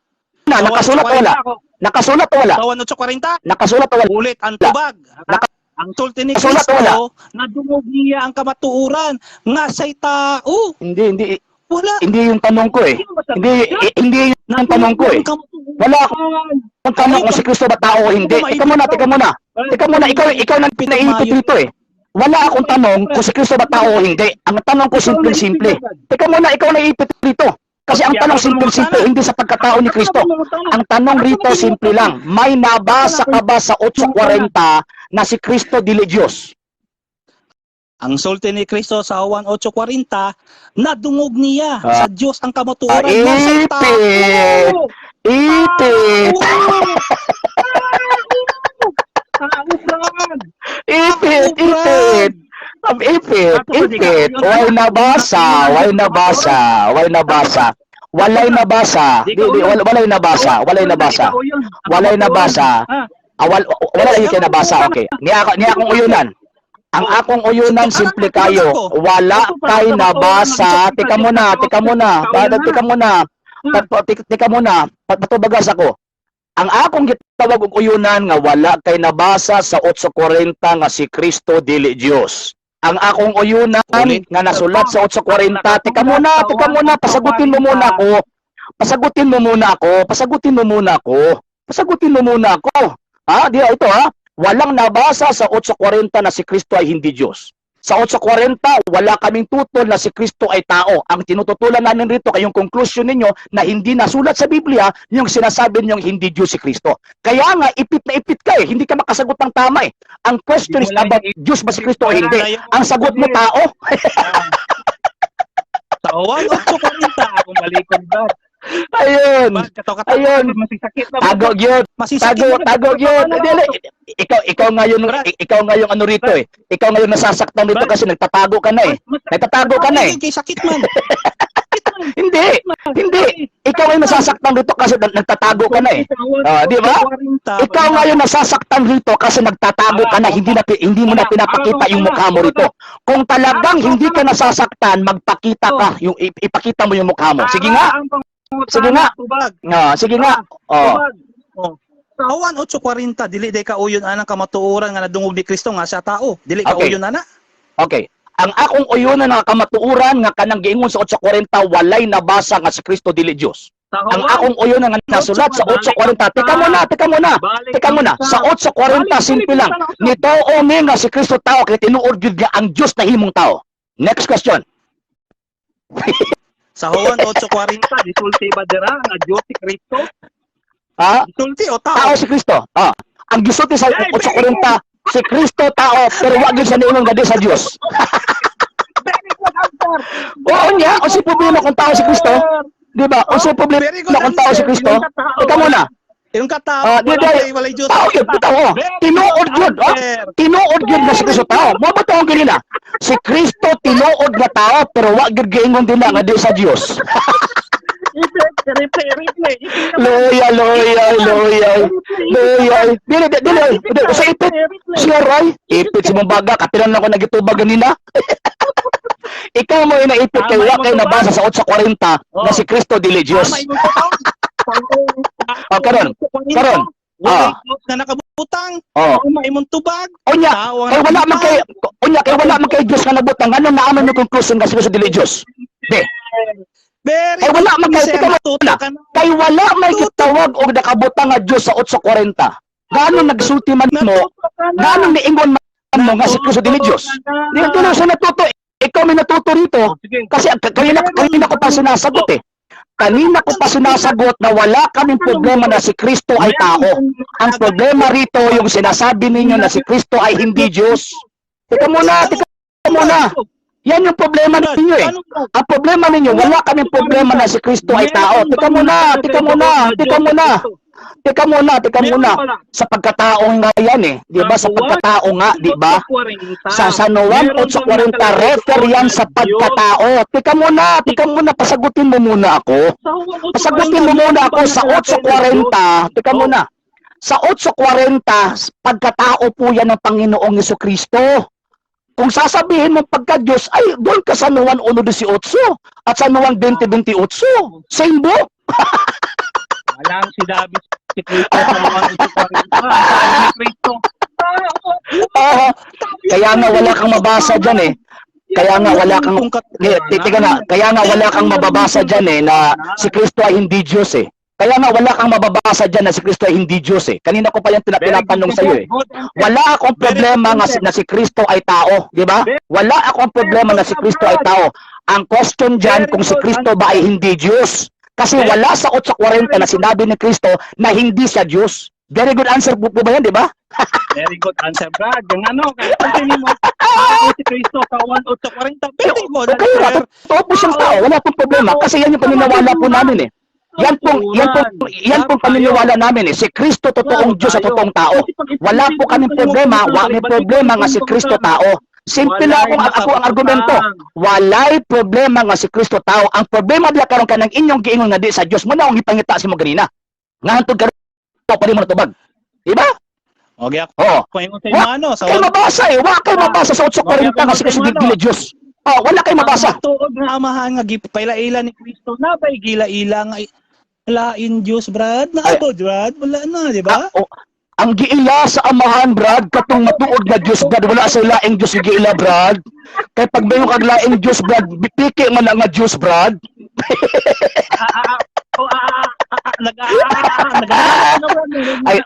Nakasulat o wala? Nakasulat o wala? Sa 1:40, Nakasulat o wala? ulit ang tubag. Ang sulti ni Nakasulat o wala? Kristo, nadungog niya ang kamatuuran nga siya'y tao. Hindi. Wala. Hindi yung tanong ko eh. Hindi yung tanong ko eh. Wala akong tanong kung si Kristo ba tao o hindi. Teka muna. Ikaw nang pinaipit dito eh. Wala akong tanong kung si Kristo ba tao o hindi. Ang tanong ko simple. Teka muna, ikaw naipit dito. Kasi ang tanong simple, hindi sa pagkatao ni Kristo. Ang tanong rito simple lang. May nabasa ka ba sa 8:40 na si Kristo dili Diyos? Ang sulti ni Kristo sa 1:40, nadungog niya sa Diyos ang kamatuoran nga siya'y tao. Ipit! Ipit! Walay nabasa. Walay nabasa. Walay nabasa. Wala lang yung kinabasa. Okay. Niya akong uyunan. Ang akong uyunan, simple kayo. Wala kay nabasa. Tika muna. Patubagas ako. Ang akong gitawag og uyunan nga wala kay nabasa sa 8:40 nga si Kristo dili Dios. Ang akong uyunan nga nasulat sa 8:40. Tika muna. Pasagutin mo muna ako. Ha? Ito ha. Walang nabasa sa 8:40 na si Kristo ay hindi Diyos. Sa 8:40, wala kaming tutol na si Kristo ay tao. Ang tinututulan namin rito, kayong conclusion ninyo na hindi nasulat sa Biblia, yung sinasabi ninyong hindi Diyos si Kristo. Kaya nga, ipit na ipit ka eh. Hindi ka makasagot ng tama eh. Ang question is about Diyos ba si Kristo o hindi. Ang sagot mo tao. Sa 1:40, akong balikod ba? Ayun. Tago yun. Tago yun. Ikaw ngayon ano rito eh. Ikaw ngayon nasasaktan rito kasi nagtatago ka na eh. Sakit man. Hindi. Ikaw ngayon nasasaktan rito kasi nagtatago ka na eh. Di ba? Ikaw ngayon nasasaktan rito kasi nagtatago ka na, hindi mo na pinapakita yung mukha mo rito. Kung talagang hindi ka nasasaktan, magpakita ka, ipakita mo yung mukha mo. Sige nga. Sige nga. Sa 1:40, dili day ka uyon anang kamatuoran nga nadungog ni Kristo nga sa tao. Dili ka uyon ana. Okay. Ang akong uyunan nga kamatuoran nga kanang giingon sa 8:40 walay nabasa nga si Kristo dili Dios. Ang akong uyunan nga nasulat sa 8:40. Teka muna. Sa 8:40 simple lang. Nitoo mi nga si Kristo tao kay tinuod gyud nga ang Dios na himong tao. Next question. Sa Juan 8:40, disulti ba dira nga Diyos si Kristo? Ha? Disulti o tao? Tao si Kristo. Ang gisulti sa 8:40, si Kristo tao, pero wag gyud sa niingon nga di sa Dios. Very good answer. Oo niya, o si problema kung tao si Kristo, di ba? O si problema Very good kung tao si answer. Kristo. Yung katao, Ikaw muna. Yung katao, walay Diyos. Tao yun, tao. Tinuod yun. Tinuod yun na si Kristo tao. Mo ba tawag yun na? Si Kristo tinuod na tao, pero wag gyud giingon din nga di sa Dios. Replay. Loyal. Dili. Sa ipit. Siya, Roy. Ipit si mong baga. Kapilan ako nagitubag ganina. Ikaw mo yung naipit kay wa kay nabasa sa 8:40 na si Kristo dili Dios. Karon. Walay Diyos na nakabutang. Maimong tubag. Kay wala man kay Dios nga nabutang. Ano naamon yung conclusion nga si Kristo dili Dios? Di. Kay wala man kay wala may gitawag og nakabutang nga Dios sa 8:40. Gaano nagsulti man mo? Gaano niingon man mo nga si Kristo dili Dios? Di siya natuto. Ikaw may natuto rito. Kasi kanina ko pa sinasagot eh. Kanina ko pa sinasagot na wala kaming problema na si Kristo ay tao. Ang problema rito yung sinasabi ninyo na si Kristo ay hindi Diyos. Teka muna. Yan yung problema ninyo eh. Ang problema ninyo, wala kaming problema na si Kristo ay tao. Teka muna. Sa pagkatao nga yan eh. Di ba? Sa pagkatao nga, di ba? Sa San Juan 8:40, refer yan sa pagkatao. Teka muna. Pasagutin mo muna ako. Sa 8:40. Teka muna. Sa 8:40, pagkatao po yan ng Panginoong Jesucristo. Kung sasabihin mo pagka-Diyos, ay doon ka sa Juan 1:18 at sa Juan 20:28. Same book. Walang si David si Kristo sa Juan 8:40. Kristo. Kaya nga wala kang mabasa dyan eh. Kaya nga wala kang mababasa dyan eh na si Kristo ay hindi Diyos eh. Kaya nga wala kang mababasa dyan na si Kristo ay hindi Diyos eh. Kanina ko pa yan tinatanong sa iyo eh. Wala akong problema na si Kristo ay tao, di ba? Wala akong problema na si Kristo ay tao. Ang question dyan kung si Kristo ba ay hindi Diyos. Kasi wala sa 8:40 na sinabi ni Kristo na hindi siya Diyos. Very good answer po ba yan, di ba? Very good answer, Brad. Yung continue mo, si Kristo sa 1:40. Pwede mo. Kaya totoo po siyang tao. Wala pong problema. Kasi yan yung paniniwala po namin eh. Yan pong paniniwala namin eh. Si Kristo totoong Diyos at totoong tao. Wala po kaming problema. Wala problema nga si Kristo tao. Simple lang ako ang argumento. Walay problema nga si Kristo tao. Ang problema diya karon kanang inyong giingon nga di sa Dios mo na ang ipangita si mo ganina. Nga hantod karon pa mo natubag. Diba? Okay ako. Kay mabasa eh. Wala kay mabasa sa 8:40 nga si Kristo dili Dios. Wala kay mabasa. Tuod nga amahan nga gipaila-ila ni Kristo na bay gila-ila nga lain Diyos, Brad. Brad. Wala na, di ba? Ang giila sa amahan, Brad, katong matuod na Diyos, Brad, wala sa laing Diyos giila, Brad. Kaya pag mayroong kag laing Diyos, Brad, piki man lang nga Diyos, Brad. Ay,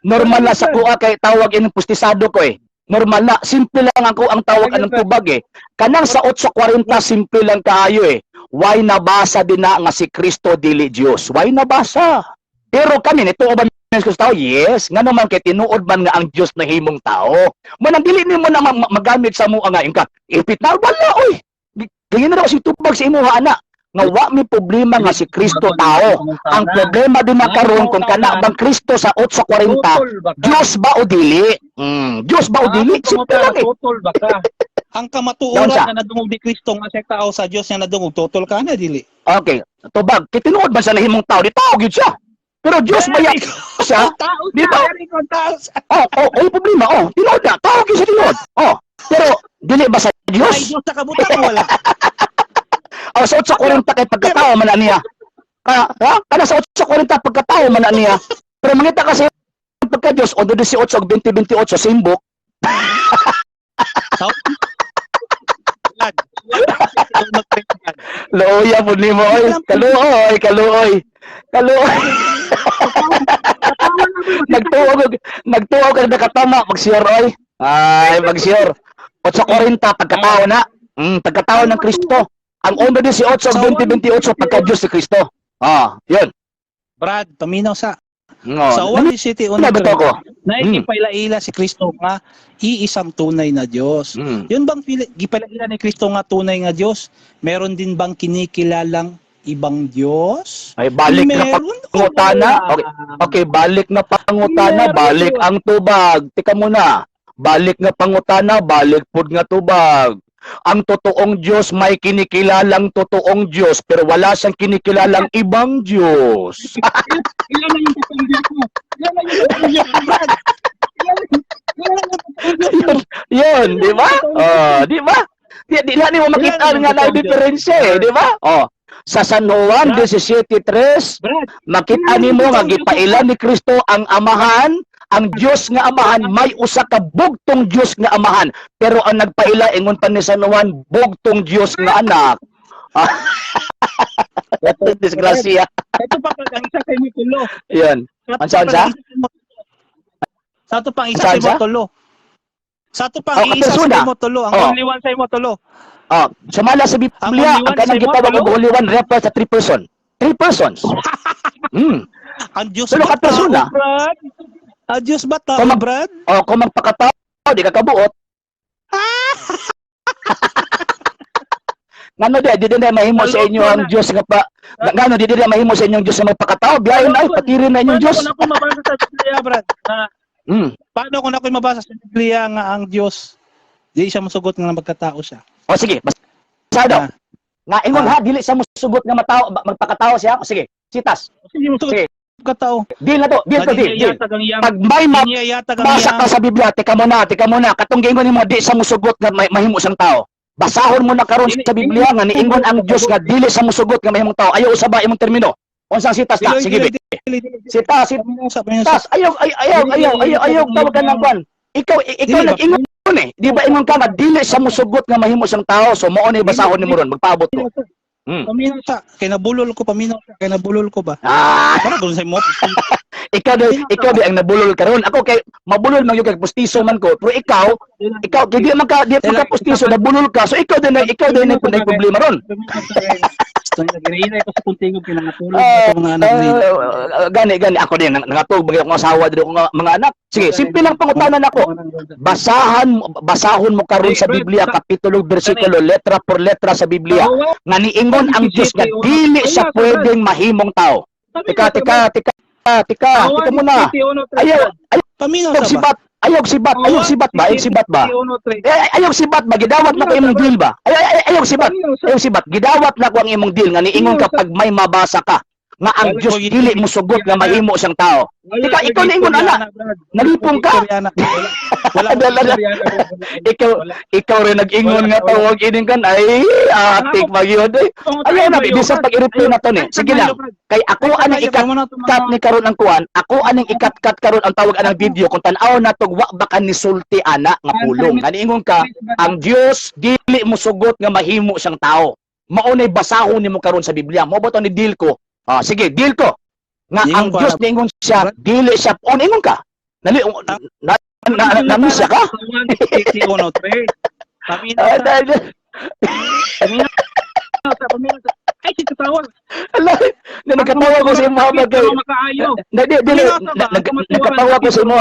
normal na sa kuha kay tawag ining pustisado ko eh. Normal na, simple lang ako ang tawag ng tubag eh. Kanang sa 8:40, simple lang kaayo eh. Why nabasa din na nga si Kristo dili Dios? Why nabasa? Pero kami nito ba Kristo tao? Yes, nga naman kay tinuod man nga ang Dios na himong tao. Manang dili nimo na magamit sa mo nga ingka. Ipit na wala oy. Ganyan na daw si tubag sa imuha ana. Nga wa mi problema nga si Kristo tao. Ang problema din nakaroon kung kana bang Kristo sa 8:40, Dios ba o dili? Dios ba o dili? Simple lang eh. Ang kamatuoran na nadungog ni Kristo nga siya tao sa Dios nga nadungog totol ka na dili. Okay, tubag kitinuod man sa nahimong tao, di tao gyud siya. Pero Dios ba yan siya? Di ba? Ay problema, tinuod na, tao gyud siya tinuod. Pero dili ba sa Dios? Ay Dios sa kabutang wala. Sa 8:40 kay pagkatao man niya. Kana sa 8:40 pagkatao man niya. Pero mangita kasi pagka Dios 18 ug 20:28 simbok. Looya po ni mo, oy. Kaluoy. Nagtuog ka nakatama, mag-share, oy. Ay, mag-share. 8:40, pagkatao na. Pagkatao ng Kristo. Ang 1:18 Sa 20:28 pagka Diyos si Kristo. Yun. Brad, paminaw sa No. sa 1:17 Naguto ko. naikipaila si Kristo nga iisang tunay na Diyos. Yun bang gipaila ni Kristo nga tunay nga Diyos? Meron din bang kinikilalang ibang Diyos? Ay, balik na Meron pangutana. Okay, balik na pangutana, Meron. balik ang tubag. Tika muna. Balik nga pangutana, balik pud nga tubag. Ang totoong Diyos may kinikilalang totoong Diyos pero wala siyang kinikilalang ibang Diyos. Ilan na yung totoong Diyos mo? Ilan na yung totoong Diyos mo, Brad? Ilan na yung totoong Diyos mo? Yun, di ba? Di ba? Di na mo makita nga na diferensya eh, di ba? Sa San Juan 17:3, Brad, makita nimo nga gipaila ni Kristo ang Amahan, ang Diyos nga Amahan may usa ka bugtong Diyos nga Amahan, pero ang nagpaila ingon pa ni San Juan bugtong Diyos nga anak. Disgrasya. ito pa pag ang isa kay mo tulo. Yan. Ansa? Sa ito pang isa kay mo tulo. Sa ito pang isa persona. sa mo tulo. Ang only one sa mo tulo. Sumala sa Biblia, Ang only ang one kanang sa gitawag Bible, og Holy One refer sa 3 person. 3 persons. Ang Diyos Tulo ka ba tao, persona. Brad? Ang Diyos ba tao, Kung mag- Brad? Kung magpakatao, di ka kabuot. Ngano di na mahimo sa inyo ang Diyos nga pa. Ngano di na mahimo sa inyong Diyos nga magpakatao, biyahin ay patirin na inyong Diyos. Paano kung ako mabasa sa Biblia, Brad? Paano kung ako mabasa sa Biblia nga ang Diyos, di siya masugot nga magkatao siya? Sige, basta daw. Nga ingon ha, dili sa musugot nga magpakatao siya. Sige, sitas. Hindi mo sugot Sige. magkatao. Deal na to, deal. Nagiyayatag ang iyang- Pag may nagiyayatag ang mabasa iyang- ka sa Biblia, tika muna. Katong gingon nimo di sa musugot nga mahimo siyang tao. Basahon mo na karon sa Biblia nga niingon ang Dios nga dili sa musugot nga mahimong tao. Ayaw usaba imong termino. Unsang sitas na? Sige, Bi. Sitas. Ayaw tawag ka ng kwan. Ikaw nag-ingon Di ba ingon ka nga dili sa musugot nga mahimo siyang tao. So mao ni basahon nimo ron, magpaabot ko. Paminaw sa, kinabulol ko ba? Para doon sa mo. ikaw di ang nabulol karon. Ako kay mabulol man yung kay pustiso man ko. Pero ikaw di man ka pustiso nabulol ka. So ikaw din ang problema ron. Nagreina ko sa kuntingog kinangatulog sa mga anak nila. Gani ako din nangatog bagay akong asawa dito ko mga anak. Sige, simple lang pangutanan ako. Basahon mo karon sa Biblia kapitulo bersikulo letra por letra sa Biblia nga niingon ang Dios nga dili siya pwedeng mahimong tao. Tika muna. Ayog sibat ba? Gidawat na ko imong deal ba? Ayog sibat. Gidawat na ko ang imong deal nga niingon kapag may mabasa ka nga ang Diyos dili mo sugot nga mahimo siyang tao. Ikaw niingon ana. Nalipong ka. Ikaw rin nag-ingon nga tawag ining kan ay atik magyod. Ayaw na bisag pag-i-replay na to ni. Sige lang. Kay ako anang ikat ni karon ang kuan. Ako anang ikat karon ang tawag anang video kung tan-aw na tog wa ba ka nisulti ana nga pulong. Kaniingon ka ang Dios dili mo sugot nga mahimo siyang tao. Maunay basahon nimo karon sa Biblia. Mo ba to ni deal ko? Sige, deal ko. Nga ang Diyos niingon siya, dili siya. Ingon ka. Namisya ka? Ay, titawag. Nagkatawa ko sa Muhammad kay. Nagkatawa ko sa mo.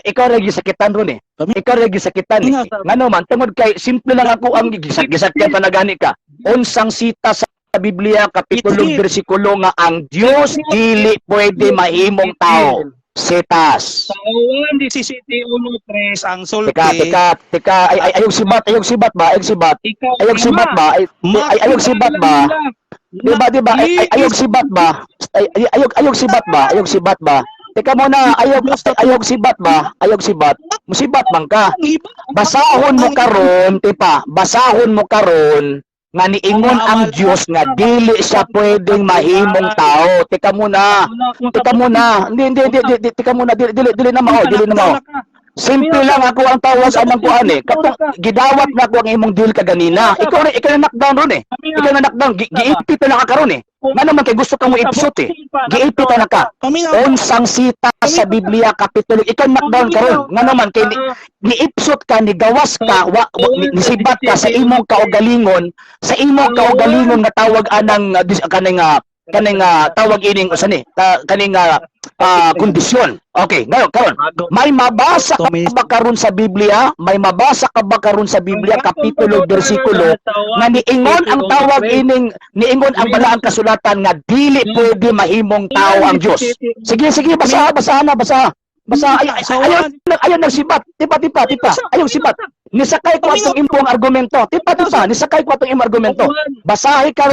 Ikaw ra gisakitan ron eh. Ikaw ra gisakitan eh. Ngano man tungod kay simple lang ako ang gisakyan panagani ka. Unsang sita sa Biblia kapitulo bersikulo nga ang Dios dili pwede mahimong tao. Sitas. Sa 1:17:3 ang sulti. Teka. Ayog sibat ba? Ayog sibat ba? Diba? Ayog sibat ba? Ayog sibat ba? Teka muna, ayog sibat ba? Musibat man ka. Basahon mo karon nga niingon ang Diyos nga dili siya pwedeng mahimong tao. Teka muna. Hindi. Teka muna, dili na mao. Simple lang ako ang tawag anang kuan eh. Katong gidawat na ako ang imong deal kaganina. Ikaw na knockdown ron eh. Giipit na ka karon eh. Nga naman kay gusto ka mo ipsot eh. Giipita na ka. Paminaw. Unsang sita sa Biblia kapitulo ikaw knockdown karon. Nga naman kay niipsot ka, nigawas ka, nisibat ka sa imong kaugalingon, sa imong kaugalingon nga tawag anang kaning tawag ining usa ni kaning kondisyon. Okay, ngayon karon may mabasa ka ba karon sa Biblia? May mabasa ka ba karon sa Biblia kapitulo bersikulo nga niingon ang tawag ining niingon ang balaang kasulatan nga dili pwede mahimong tao ang Dios. Sige basa na. Ayaw nagsibat. Tipa. Ayaw sibat. Nisakay ko atong imong argumento. Tipa. Nisakay ko atong imong argumento. Basahi ko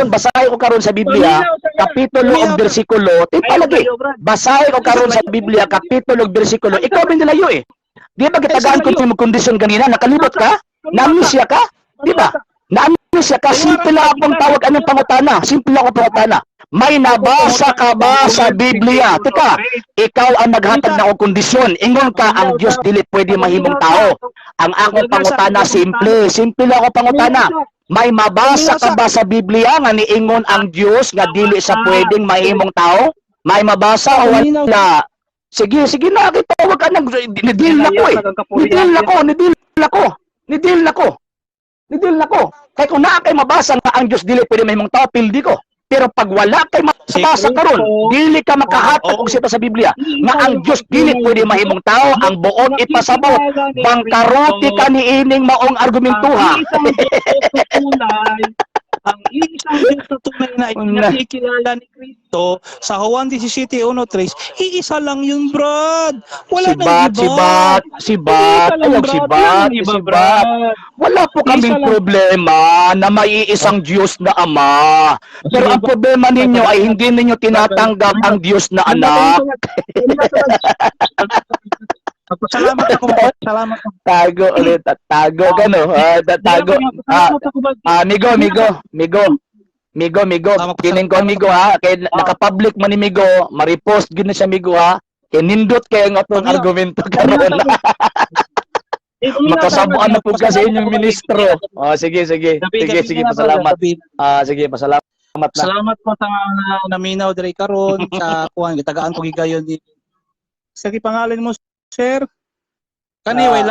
karon sa Biblia, kapitulo ug bersikulo. Tipa lagi. Basahi ko karon sa Biblia, kapitulo ug bersikulo. Ikaw ba nilayo eh? Di ba kitagaan ko imong kondisyon kanina? Nakalibot ka? Namnisya ka? Di ba? Namnisya ka? Simple lang akong tawag anong pangutana. Simple lang akong pangutana. May nabasa ka ba sa Biblia? Teka, ikaw ang naghatag na akong kondisyon. Ingon ka, ang Diyos dili pwede mahimong tao. Ang akong pangutana, simple. Simple lang akong pangutana. May mabasa ka ba sa Biblia nga niingon ang Diyos nga dili sa pwedeng mahimong tao? May mabasa o wala? Sige na, kitawag ka nang nidil na ko eh. Nidil na ko. Kaya kung naa kay mabasa nga ang Diyos dili pwede mahimong tao, pildi ko. Pero pag wala kay mabasa karon, dili ka makahatag og sita sa Biblia nga ang Dios dili pwede mahimong tao, ang buot ipasabot. Bangkarote ka niining maong argumentuha. Ang iisang Diyos na tunay na ikinakikilala ni Kristo sa Juan 17:1-3, iisa lang yun, Brad. Wala nang iba. Sibat. Wala po kaming problema na may iisang Diyos na Ama. Pero ang problema ninyo ay hindi ninyo tinatanggap ang Diyos na Anak. Salamat ako. Tago ulit. Tago ka no? Tago. Migo. Kining ko Migo ha. Kay naka-public man ni Migo. Ma-repost gid na siya Migo ha. Kay nindot kay ang atong argumento karon. Makasabuan na po kasi inyong ministro. Sige, pasalamat. Sige, pasalamat na. Salamat po sa naminaw diri karon sa kuan gitagaan ko gigayon ni. Sige pangalan mo, sir. Kani way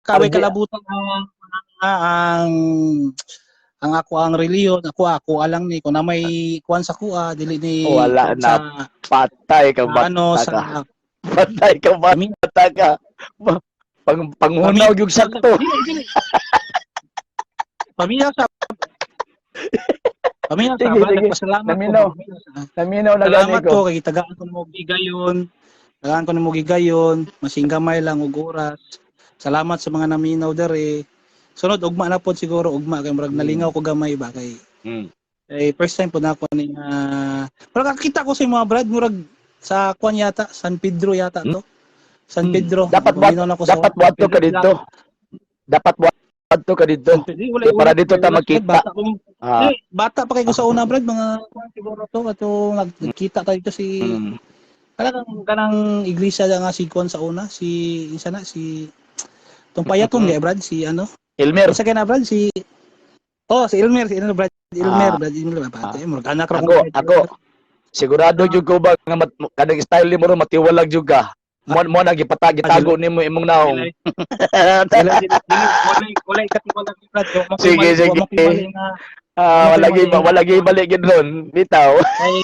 kalabutan ang ako ang reliyon, ako alang ni kung na may kuan sa kuha dili ni wala na patay ka ba? Patay ka ba? Pangunaw yung sakto. Pamilya sa pasalamat Naminaw na salamat ko kay tagaan ko mo gigayon. Tagaan ko mo gigayon, masinggamay lang og oras. Salamat sa mga naminaw dere. Sunod ugma na pod siguro kay murag nalingaw ko gamay ba kay. First time po na ako ni pero kakita ko sa mga Brad murag sa kuan yata, San Pedro yata to. San Pedro. Dapat buhat ka dito. Para dito ta magkita. Bata pa kay ko sa una Brad, mga kuan siguro to ato nagkita tayo dito si kanang iglesia nga si kuan sa una, si isa na si Tumpayaton ni Brad, si ano? Elmer. Isa kay na Brad si Elmer, Brad pati mo anak ra ako. Sigurado jud ko ba nga kanang style mo ro matiwalag jud ka. Mo na gitago nimo imong naong. Walay katiwalag ni Brad. Sige. Walagi balik gid ron. Bitaw. Ay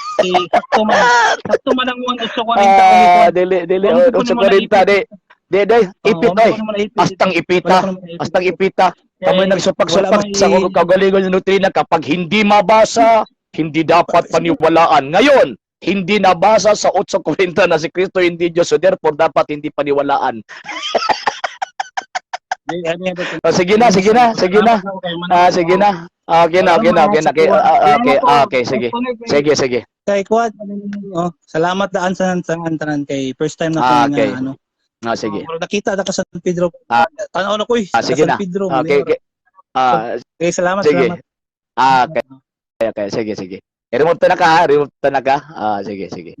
sakto man ang 1.40 dili 1.40 de ipit ay. Astang ipita. Kamo nagsupak-supak sa kagalingon ng doktrina kapag hindi mabasa, hindi dapat paniwalaan. Ngayon, hindi nabasa sa 8:40 na si Kristo hindi Diyos, so therefore dapat hindi paniwalaan. Sige na. Okay na. Sige. Kay Quad, salamat daan sa tanan kay first time na ko na ano. Sige. Nakita na ka sa San Pedro. Tanaw na ko sige na. San Pedro. Okay. Salamat. Sige. Okay. Sige. Remove na ka. Sige.